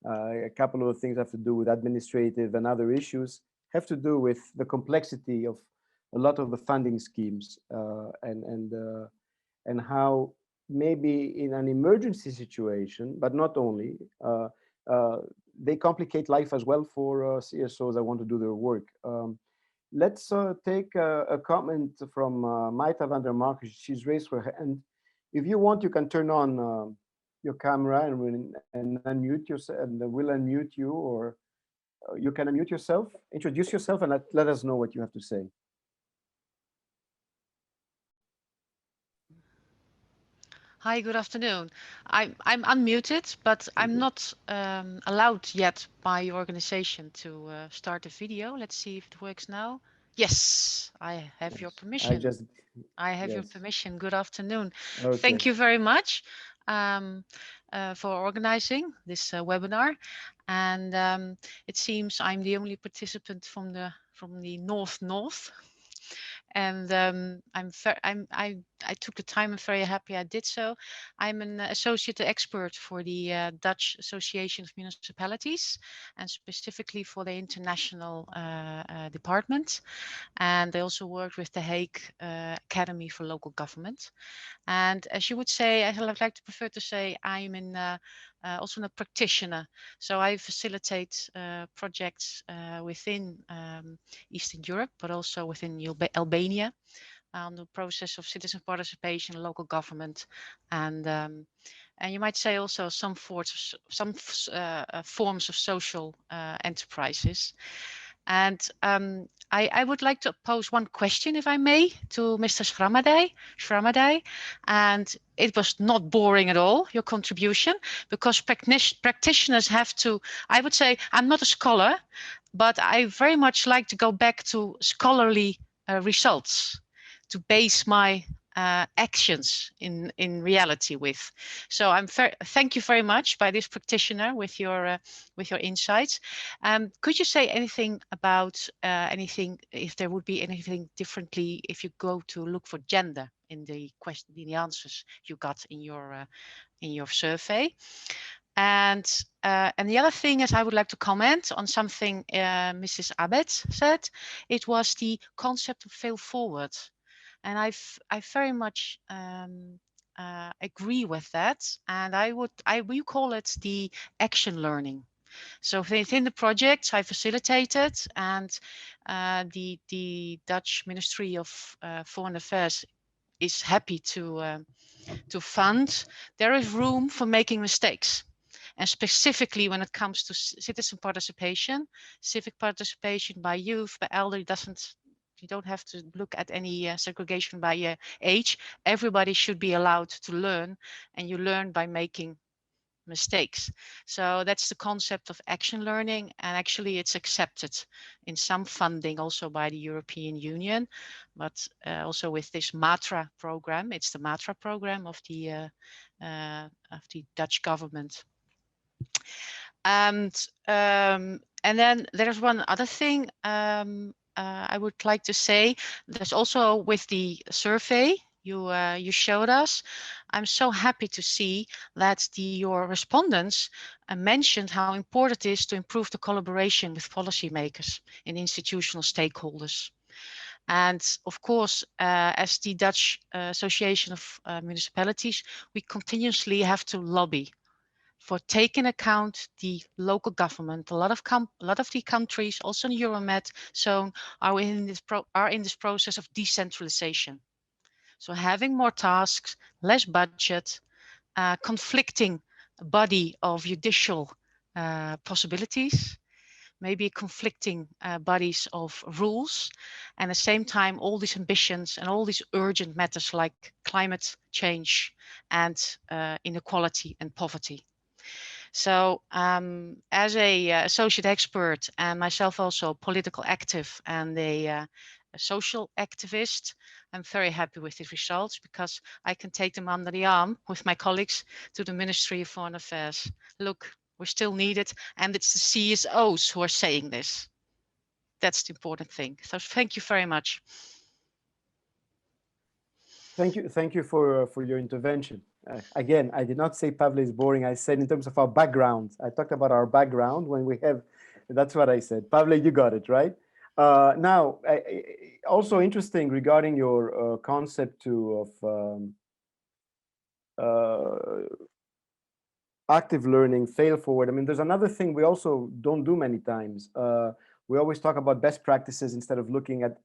A couple of things have to do with administrative and other issues, have to do with the complexity of a lot of the funding schemes and how maybe in an emergency situation, but not only, they complicate life as well for CSOs that want to do their work. Let's take a comment from Maita van der Mark. She's raised her hand. If you want, you can turn on your camera and unmute yourself, and we'll unmute you, or you can unmute yourself, introduce yourself, and let us know what you have to say. Hi, good afternoon. I'm unmuted, but I'm not allowed yet by your organization to start a video. Let's see if it works now. Yes, I have your permission. I have your permission. Good afternoon. Okay. Thank you very much for organizing this webinar. And it seems I'm the only participant from the north. And I took the time. I'm very happy I did so. I'm an associate expert for the Dutch Association of Municipalities, and specifically for the international department. And I also worked with the Hague Academy for Local Government. And as you would say, I would like to prefer to say I'm also a practitioner. So I facilitate projects within Eastern Europe, but also within Albania, on the process of citizen participation, local government, and you might say also some forms of social enterprises. And I would like to pose one question, if I may, to Mr. Schramadej. And it was not boring at all, your contribution, because practitioners have to, I would say, I'm not a scholar, but I very much like to go back to scholarly results to base my actions in reality with. So thank you very much, by this practitioner, with your insights. Could you say anything about anything, if there would be anything differently if you go to look for gender in the question, in the answers you got in your survey? And the other thing is, I would like to comment on something Mrs. Abed said. It was the concept of fail forward. And I very much agree with that. And I will call it the action learning. So within the projects I facilitated, and the Dutch Ministry of Foreign Affairs is happy to fund, there is room for making mistakes. And specifically when it comes to citizen participation, civic participation by youth, by elderly, you don't have to look at any segregation by age. Everybody should be allowed to learn, and you learn by making mistakes. So that's the concept of action learning, and actually it's accepted in some funding also by the European Union, but also with this MATRA program. It's the MATRA program of the Dutch government. And then there's one other thing I would like to say. There's also with the survey you showed us, I'm so happy to see that your respondents mentioned how important it is to improve the collaboration with policymakers and institutional stakeholders. And of course, as the Dutch Association of Municipalities, we continuously have to lobby for taking account the local government. A lot of the countries, also in Euromed zone, are in this process of decentralization. So having more tasks, less budget, conflicting body of judicial possibilities, maybe conflicting bodies of rules, and at the same time all these ambitions and all these urgent matters like climate change and inequality and poverty. So as a associate expert and myself also political active and a social activist, I'm very happy with these results because I can take them under the arm with my colleagues to the Ministry of Foreign Affairs. Look, we're still needed, and it's the CSOs who are saying this. That's the important thing. So thank you very much. Thank you for your intervention. Again, I did not say Pavle is boring. I said in terms of our background. I talked about our background when we have. That's what I said. Pavle, you got it right. Now, also interesting regarding your concept too of active learning, fail forward. I mean, there's another thing we also don't do many times. We always talk about best practices instead of looking at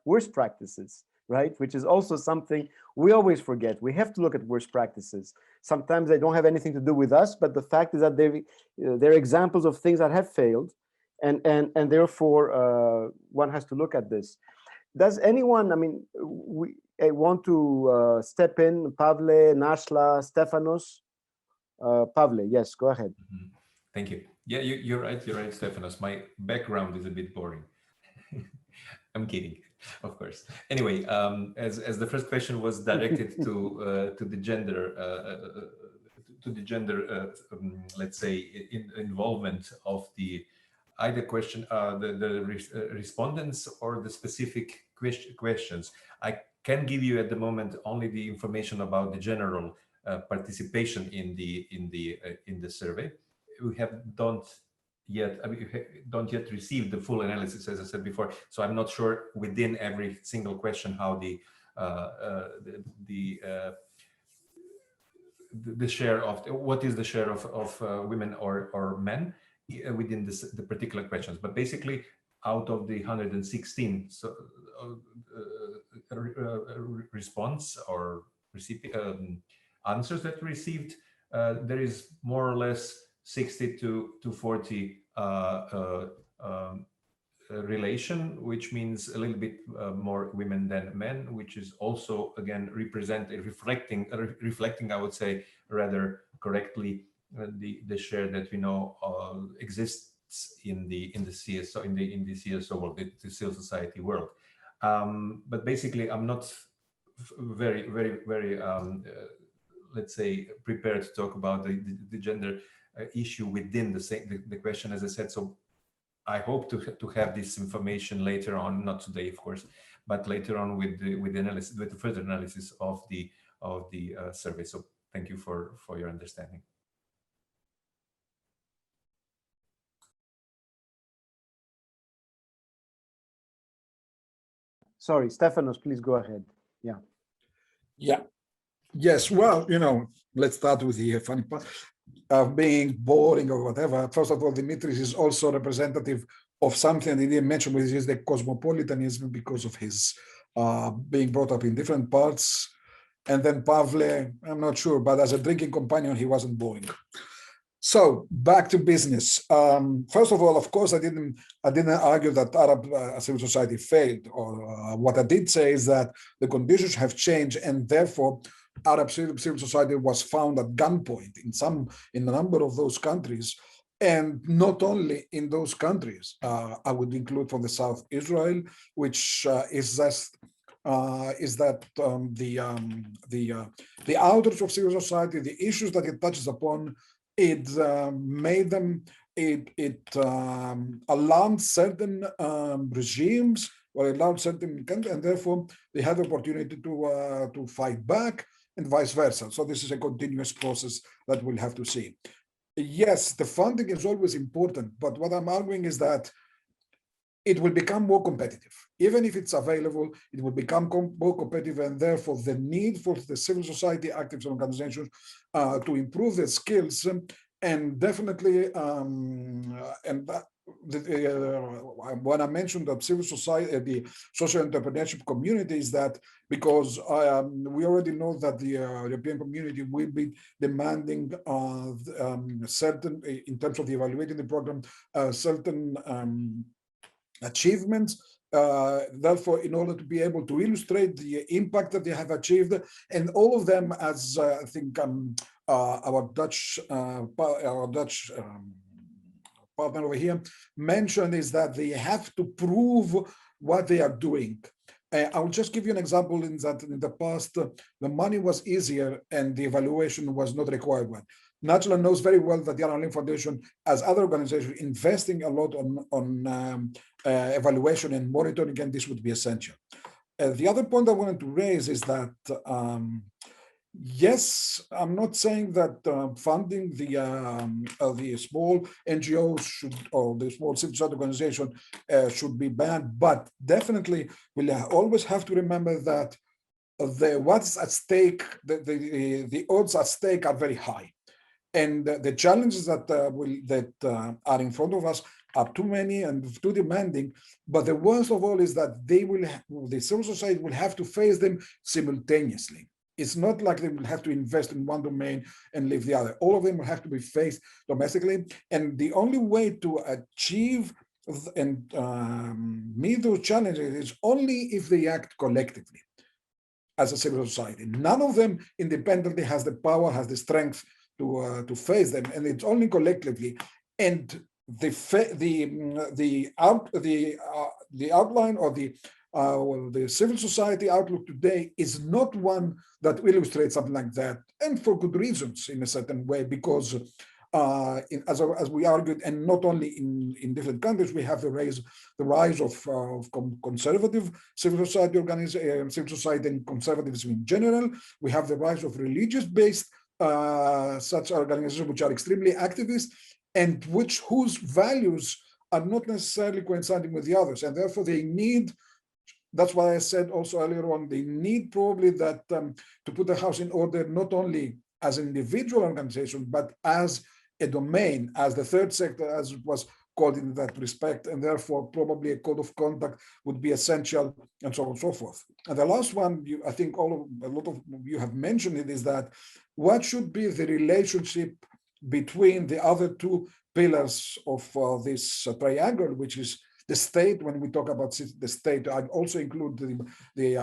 worst practices, right? Which is also something we always forget. We have to look at worst practices. Sometimes they don't have anything to do with us, but the fact is that they're examples of things that have failed, and therefore one has to look at this. Does anyone, I mean, we want to step in? Pavle, Nashla, Stefanos? Pavle, yes, go ahead. Mm-hmm. Thank you. Yeah, you're right, Stefanos. My background is a bit boring. I'm kidding, of course. Anyway, as the first question was directed to the gender, let's say, involvement of the either question, the respondents or the specific questions. I can give you at the moment only the information about the general participation in the survey. We don't yet received the full analysis, as I said before. So I'm not sure within every single question how the share of what is the share of women or men within the particular questions. But basically, out of the 116 response or answers that we received, there is more or less 60 to 40 relation, which means a little bit more women than men, which is also again reflecting, I would say, rather correctly the share that we know exists activists in the CSO in the CSO world, the civil society world. But basically, I'm not very let's say prepared to talk about the gender issue within the question, as I said. So I hope to have this information later on, not today, of course, but later on with the further analysis of the survey. So thank you for your understanding. Sorry, Stefanos, please go ahead. Yeah. Yeah. Yes. Well, let's start with the funny part of being boring or whatever. First of all, Dimitris is also representative of something he didn't mention, which is the cosmopolitanism, because of his being brought up in different parts. And then Pavle, I'm not sure, but as a drinking companion, he wasn't boring. So back to business. First of all, of course, I didn't argue that Arab civil society failed. Or what I did say is that the conditions have changed, and therefore Arab civil society was found at gunpoint in a number of those countries, and not only in those countries. I would include from the South Israel, which is that the outrage of civil society, the issues that it touches upon, it made them, it alarmed certain regimes, or allowed certain countries, and therefore they had the opportunity to fight back, and vice versa. So this is a continuous process that we'll have to see. Yes, the funding is always important, but what I'm arguing is that it will become more competitive. Even if it's available, it will become more competitive, and therefore the need for the civil society activists and organizations to improve their skills, and definitely, when I mentioned the civil society, the social entrepreneurship community, is that because we already know that the European community will be demanding certain, in terms of evaluating the program, certain achievements. Therefore, in order to be able to illustrate the impact that they have achieved, and all of them, as I think our Dutch partner over here mentioned, is that they have to prove what they are doing. I'll just give you an example. In that, in the past, the money was easier and the evaluation was not required one. National knows very well that the Alan Lindh Foundation, as other organizations, investing a lot on evaluation and monitoring, and this would be essential. The other point I wanted to raise is that, yes, I'm not saying that funding the small NGOs should, or the small civil society organization should be banned, but definitely we'll always have to remember that what's at stake, the odds at stake are very high. And the challenges that are in front of us are too many and too demanding. But the worst of all is that the civil society will have to face them simultaneously. It's not like they will have to invest in one domain and leave the other. All of them will have to be faced domestically. And the only way to achieve and meet those challenges is only if they act collectively as a civil society. None of them independently has the power, has the strength to face them, and it's only collectively. And the outline or the civil society outlook today is not one that illustrates something like that, and for good reasons in a certain way, because as we argued, and not only in different countries, we have the rise of conservative civil society civil society and conservatism in general. We have the rise of religious-based such organizations which are extremely activist, and whose values are not necessarily coinciding with the others, and therefore they need. That's why I said also earlier on, they need probably that to put the house in order, not only as an individual organization, but as a domain, as the third sector, as it was called in that respect, and therefore probably a code of conduct would be essential, and so on and so forth. And the last one, I think a lot of you have mentioned it, is that what should be the relationship between the other two pillars of this triangle, which is The state, when we talk about the state, I also include the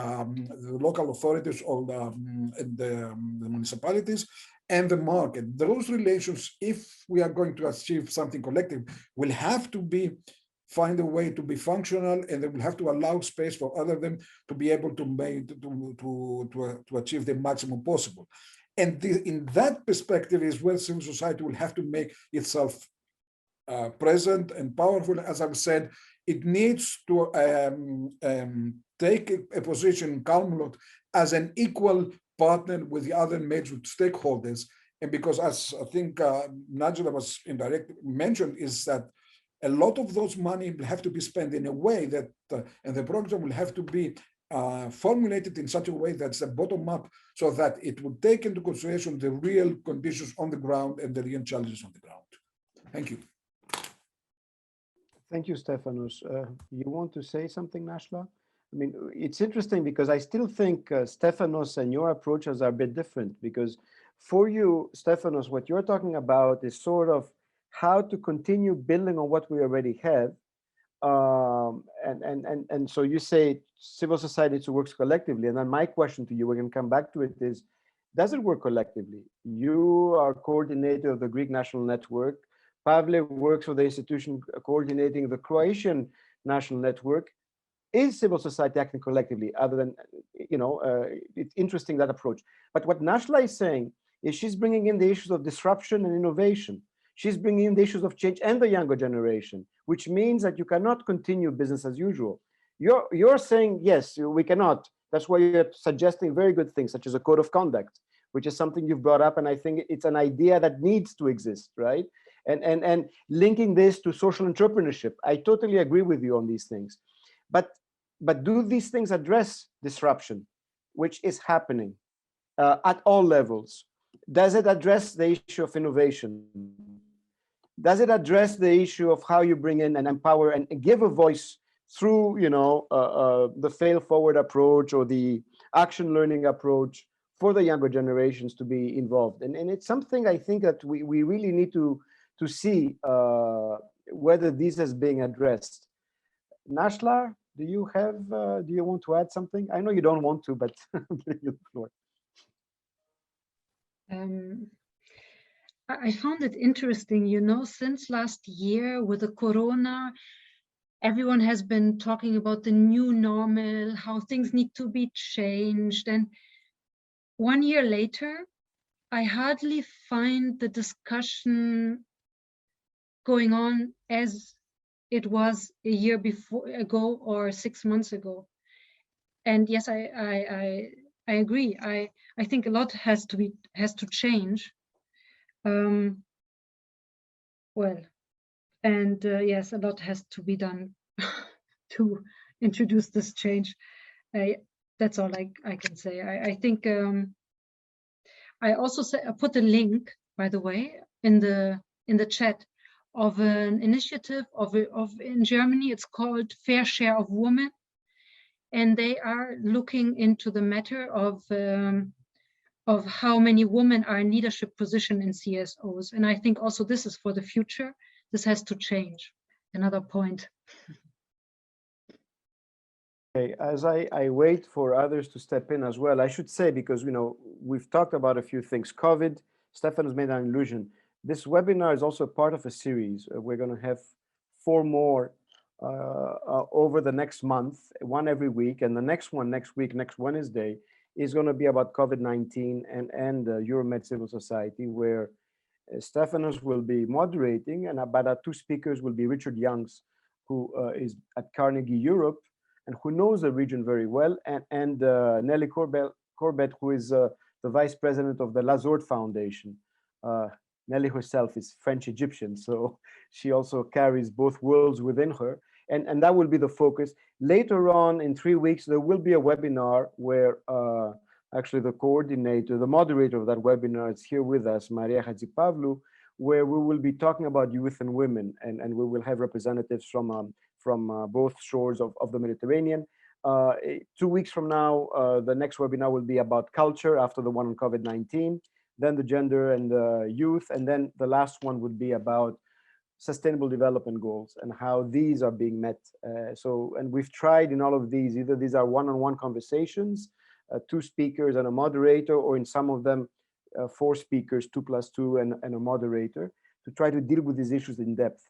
local authorities or the municipalities and the market. Those relations, if we are going to achieve something collective, will have to find a way to be functional, and they will have to allow space for other them to be able to achieve the maximum possible. And in that perspective is where civil society will have to make itself present and powerful. As I've said, it needs to take a position in Calmlot as an equal partner with the other major stakeholders. And because, as I think Najla was indirectly mentioned, is that a lot of those money will have to be spent in a way that, and the program will have to be formulated in such a way that's a bottom up, so that it would take into consideration the real conditions on the ground and the real challenges on the ground. Thank you. Thank you, Stefanos. You want to say something, Nashla? I mean, it's interesting because I still think Stefanos and your approaches are a bit different, because for you, Stefanos, what you're talking about is sort of how to continue building on what we already have. And so you say civil society works collectively. And then my question to you, we can come back to it, is, does it work collectively? You are coordinator of the Greek National Network. Pavle works for the institution coordinating the Croatian National Network. Is civil society acting collectively, other than, it's interesting, that approach. But what Nashla is saying is she's bringing in the issues of disruption and innovation. She's bringing in the issues of change and the younger generation, which means that you cannot continue business as usual. You're saying, yes, we cannot. That's why you're suggesting very good things, such as a code of conduct, which is something you've brought up. And I think it's an idea that needs to exist, right? And linking this to social entrepreneurship. I totally agree with you on these things. But do these things address disruption, which is happening at all levels? Does it address the issue of innovation? Does it address the issue of how you bring in and empower and give a voice through, the fail forward approach or the action learning approach for the younger generations to be involved? And it's something I think that we really need to see whether this is being addressed. Nashla, do you want to add something? I know you don't want to, but the floor. I found it interesting, since last year with the corona, everyone has been talking about the new normal, how things need to be changed. And 1 year later, I hardly find the discussion going on as it was a year ago or 6 months ago. And yes, I agree. I think a lot has to change. Yes, a lot has to be done to introduce this change. That's all I can say. I think I also put a link, by the way, in the chat of an initiative in Germany. It's called Fair Share of Women, and they are looking into the matter of how many women are in leadership position in CSOs. And I think also this is for the future. This has to change. Another point. Okay, as I wait for others to step in as well, I should say, because we've talked about a few things. COVID, Stefan has made an allusion. This webinar is also part of a series. We're going to have 4 more over the next month, 1 every week, and the next one next week, next Wednesday, is going to be about COVID-19 and IEMED civil society, where Stefanos will be moderating, and about our 2 speakers will be Richard Youngs, who is at Carnegie Europe and who knows the region very well, and Nelly Corbett, who is the vice president of the Lazord Foundation. Nelly herself is French-Egyptian, so she also carries both worlds within her, and that will be the focus. Later on, in 3 weeks, there will be a webinar where actually the coordinator, the moderator of that webinar is here with us, Maria Hadjipavlou, where we will be talking about youth and women, and we will have representatives from both shores of the Mediterranean. 2 weeks from now, the next webinar will be about culture after the one on COVID-19, then the gender and the youth, and then the last one would be about sustainable development goals and how these are being met. And we've tried in all of these, either these are one-on-one conversations, 2 speakers and a moderator, or in some of them, 4 speakers, 2+2 and a moderator, to try to deal with these issues in depth.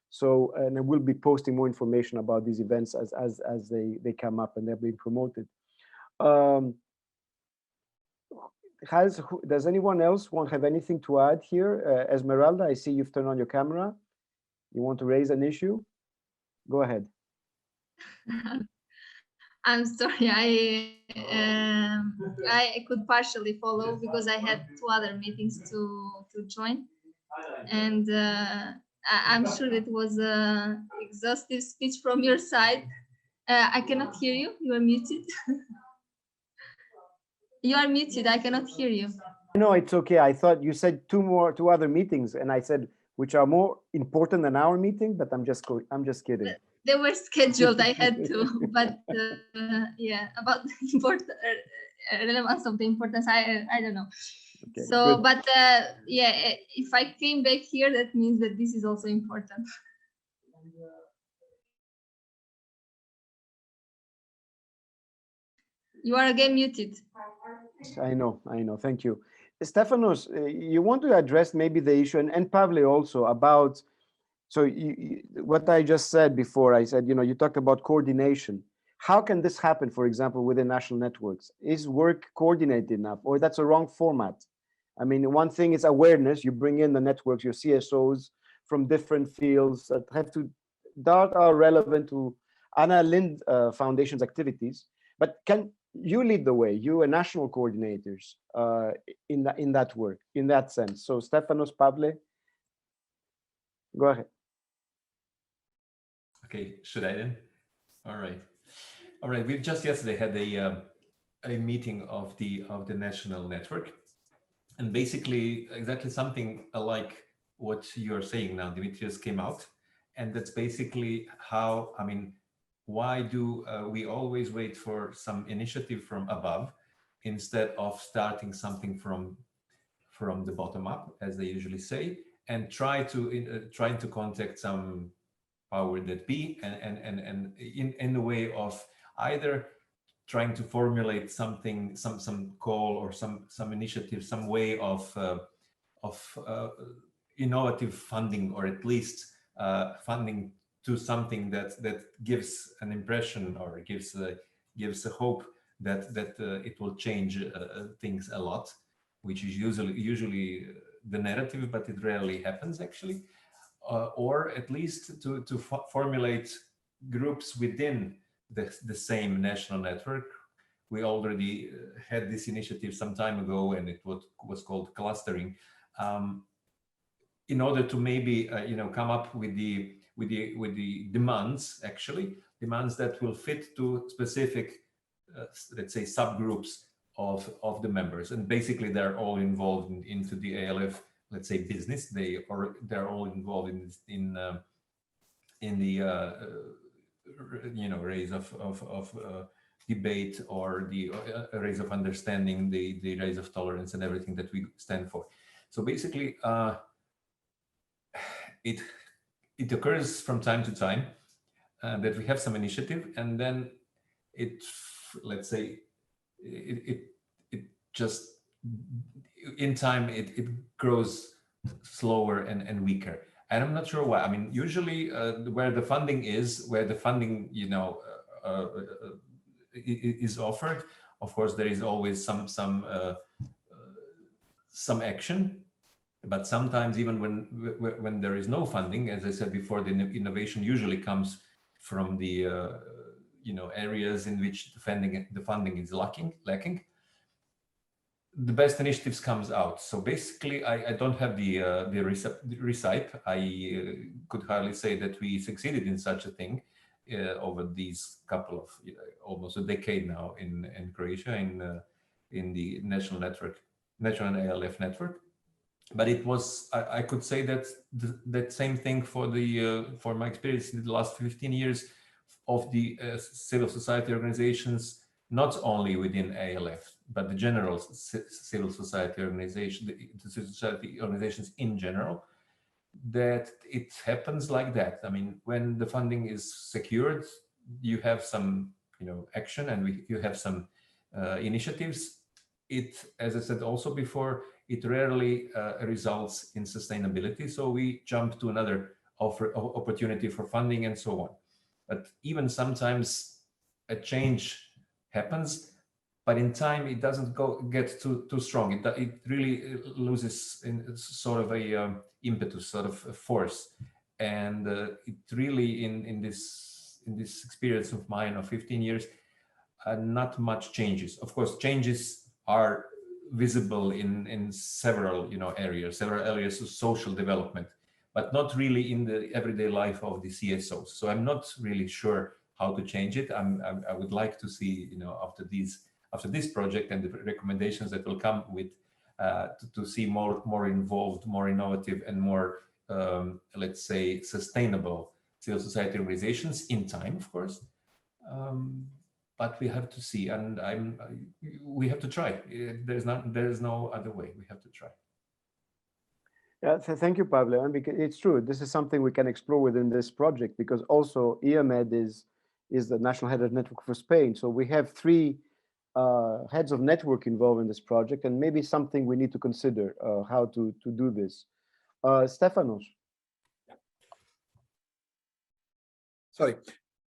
So, and I will be posting more information about these events as they come up and they're being promoted. Does anyone else have anything to add here? Esmeralda, I see you've turned on your camera. You want to raise an issue? Go ahead. I'm sorry, I could partially follow because I had 2 other meetings to join, and I'm sure it was an exhaustive speech from your side. I cannot hear you. You are muted. You are muted. I cannot hear you. No, it's okay. I thought you said 2 other meetings, and I said which are more important than our meeting, but I'm just kidding. They were scheduled. I had to, but yeah, about the relevance of the importance, I don't know. Okay, so, good. But yeah, if I came back here, that means that this is also important. You are again muted. I know. Thank you. Stefanos, you want to address maybe the issue, and Pavle also, about, so what I just said before, I said, you talked about coordination. How can this happen, for example, within national networks? Is work coordinated enough, or that's a wrong format? I mean, one thing is awareness. You bring in the networks, your CSOs from different fields that are relevant to Anna Lindh Foundation's activities, but can you lead the way, you and national coordinators in that work, in that sense? So Stefanos, Pavle, go ahead. Okay, should I then? All right. We just yesterday had a meeting of the national network, and basically exactly something like what you're saying now, Dimitrios, came out, and that's basically how, I mean, why do we always wait for some initiative from above instead of starting something from the bottom up, as they usually say, and trying to contact some power that be, and in the way of either trying to formulate something, some call or some initiative, some way of innovative funding, or at least funding to something that gives an impression, or gives a hope that it will change things a lot, which is usually the narrative, but it rarely happens actually. Or at least to formulate groups within the same national network. We already had this initiative some time ago, and it was called clustering, in order to maybe come up with the demands that will fit to specific let's say subgroups of the members, and basically they're all involved into the ALF, let's say, business. They're all involved in the raise of debate, or the raise of understanding, the raise of tolerance, and everything that we stand for. So basically, it occurs from time to time that we have some initiative, and then let's say it just in time it grows slower and weaker, and I'm not sure why. I mean, usually where the funding is is offered, of course there is always some action, but sometimes even when there is no funding, as I said before, the innovation usually comes from the areas in which the funding is lacking. The best initiatives comes out. So basically, I don't have the recipe. I could hardly say that we succeeded in such a thing over these couple of almost a decade now in Croatia, in the national ALF network. But it was, I could say that that same thing for my experience in the last 15 years of the civil society organizations, not only within ALF, but the general civil society organization, the civil society organizations in general. that it happens like that. I mean, when the funding is secured, you have some, action, and you have some initiatives. It, as I said also before, it rarely results in sustainability. So we jump to another opportunity for funding and so on. But even sometimes a change happens, but in time it doesn't get too strong. It really loses in sort of a impetus, sort of a force, and it really in this experience of mine of 15 years, not much changes. Of course, changes are visible in several several areas of social development, but not really in the everyday life of the CSOs. So I'm not really sure how to change it. I would like to see, after this project and the recommendations that will come with, to see more involved, more innovative, and more, let's say, sustainable civil society organizations in time, of course. But we have to see, and we have to try. There is no other way. We have to try. Yeah, thank you, Pavle. And it's true. This is something we can explore within this project, because also IEMED is the national head of network for Spain. So we have 3 heads of network involved in this project, and maybe something we need to consider how to do this. Stefanos. Sorry.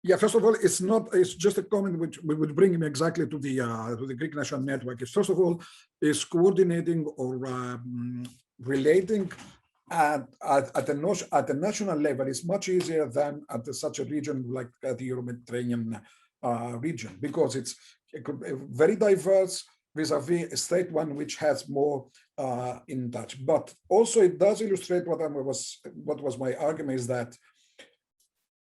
Yeah, first of all, it's just a comment which would bring me exactly to the Greek National Network. First of all, is coordinating or relating at the national level is much easier than at such a region like the Euro-Mediterranean region, because it's very diverse vis-a-vis a state one which has more in touch. But also it does illustrate what was my argument, is that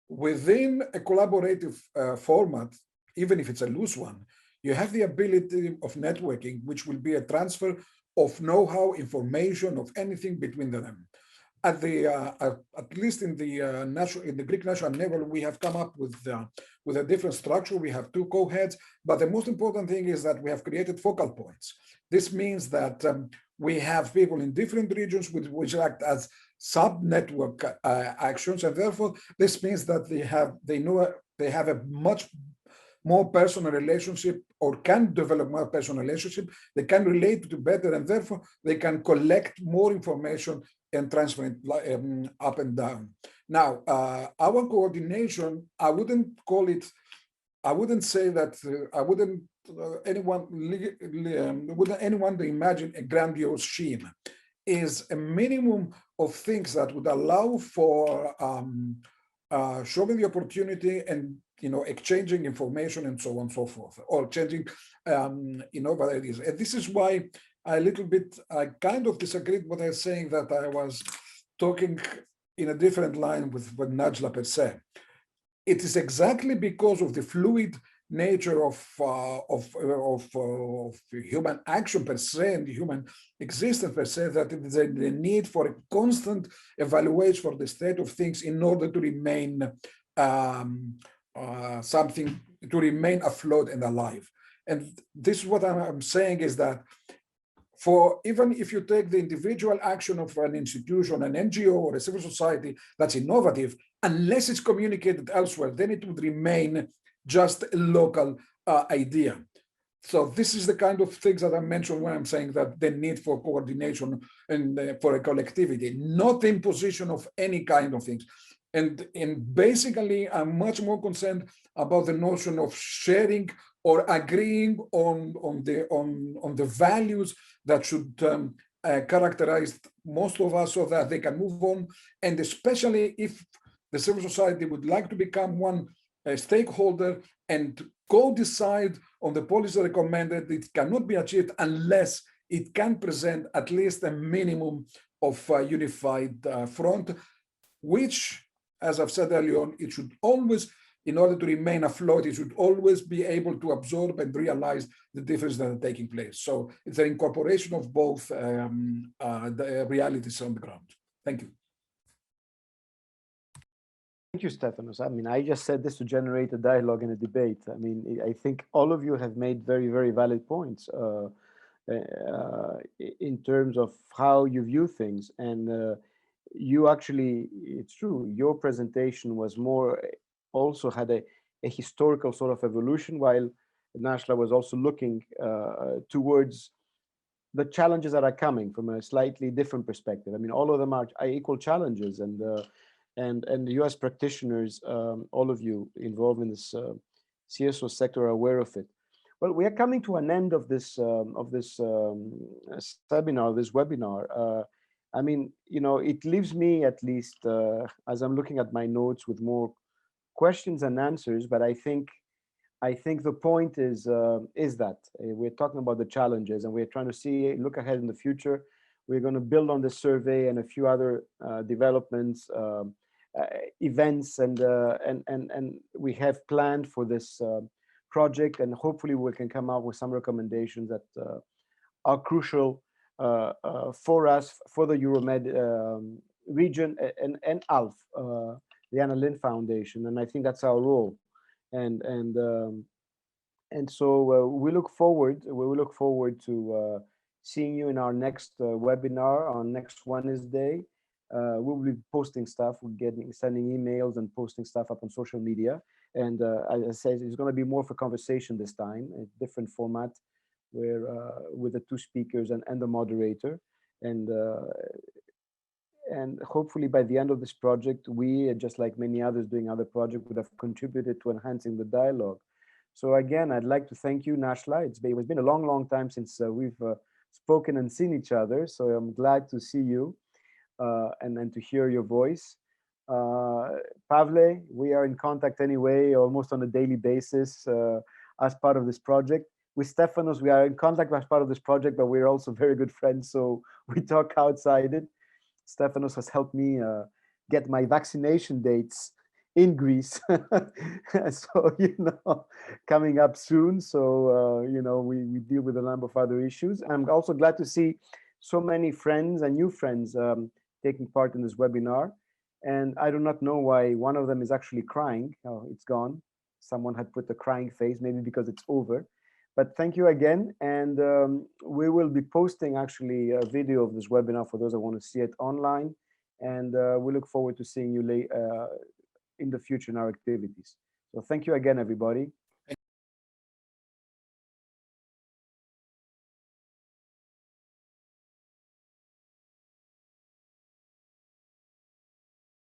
within a collaborative format, even if it's a loose one, you have the ability of networking, which will be a transfer of know-how, information, of anything between them. At least in the Greek national level, we have come up with a different structure. We have 2 co-heads, but the most important thing is that we have created focal points. This means that we have people in different regions which act as sub-network actions, and therefore this means that they have a much more personal relationship, or can develop more personal relationship. They can relate to better, and therefore they can collect more information and transfer it up and down. Now, our coordination, I wouldn't say that wouldn't anyone imagine a grandiose scheme. Is a minimum of things that would allow for showing the opportunity and exchanging information and so on and so forth, or changing varieties. And this is why I kind of disagreed what I was saying, that I was talking in a different line with Najla per se. It is exactly because of the fluid nature of human action per se and human existence per se, that it is the need for a constant evaluation for the state of things in order to remain to remain afloat and alive. And this is what I'm saying, is that for even if you take the individual action of an institution, an NGO or a civil society that's innovative, unless it's communicated elsewhere, then it would remain just a local idea. So this is the kind of things that I mentioned when I'm saying that the need for coordination and for a collectivity, not the imposition of any kind of things. And basically, I'm much more concerned about the notion of sharing or agreeing on the values that should characterize most of us, so that they can move on. And especially if the civil society would like to become one stakeholder and co-decide on the policy recommended, it cannot be achieved unless it can present at least a minimum of unified front, which, as I've said earlier on, it should always, in order to remain afloat, it should always be able to absorb and realize the differences that are taking place. So it's an incorporation of both the realities on the ground. Thank you. Thank you, Stefanos. I mean, I just said this to generate a dialogue and a debate. I mean, I think all of you have made very, very valid points in terms of how you view things. And you actually, it's true, your presentation was more, also had a historical sort of evolution, while Nashla was also looking towards the challenges that are coming from a slightly different perspective. I mean, all of them are equal challenges, and the US practitioners, all of you involved in this CSO sector are aware of it. Well, we are coming to an end of this seminar, this webinar. I mean, you know, it leaves me, at least as I'm looking at my notes, with more questions and answers. But I think the point is that we're talking about the challenges, and we're trying to look ahead in the future. We're going to build on this survey and a few other developments, events, and we have planned for this project, and hopefully we can come out with some recommendations that are crucial for us, for the EuroMed region, and ALF, the Anna Lindh Foundation, and I think that's our role. And so we look forward to seeing you in our next webinar on next Wednesday. We'll be posting stuff, sending emails and posting stuff up on social media. And as I said, it's going to be more of a conversation this time, a different format, where with the two speakers and the moderator. And hopefully by the end of this project, we, just like many others doing other projects, would have contributed to enhancing the dialogue. So again, I'd like to thank you, Nashla. It's been a long, long time since we've spoken and seen each other. So I'm glad to see you and to hear your voice. Pavle, we are in contact anyway, almost on a daily basis as part of this project. With Stefanos, we are in contact as part of this project, but we're also very good friends, so we talk outside it. Stefanos has helped me get my vaccination dates in Greece, so coming up soon. So we deal with a number of other issues. I'm also glad to see so many friends and new friends taking part in this webinar. And I do not know why one of them is actually crying. Oh, it's gone. Someone had put a crying face, maybe because it's over. But thank you again. And we will be posting actually a video of this webinar for those that want to see it online. And we look forward to seeing you in the future in our activities. So thank you again, everybody.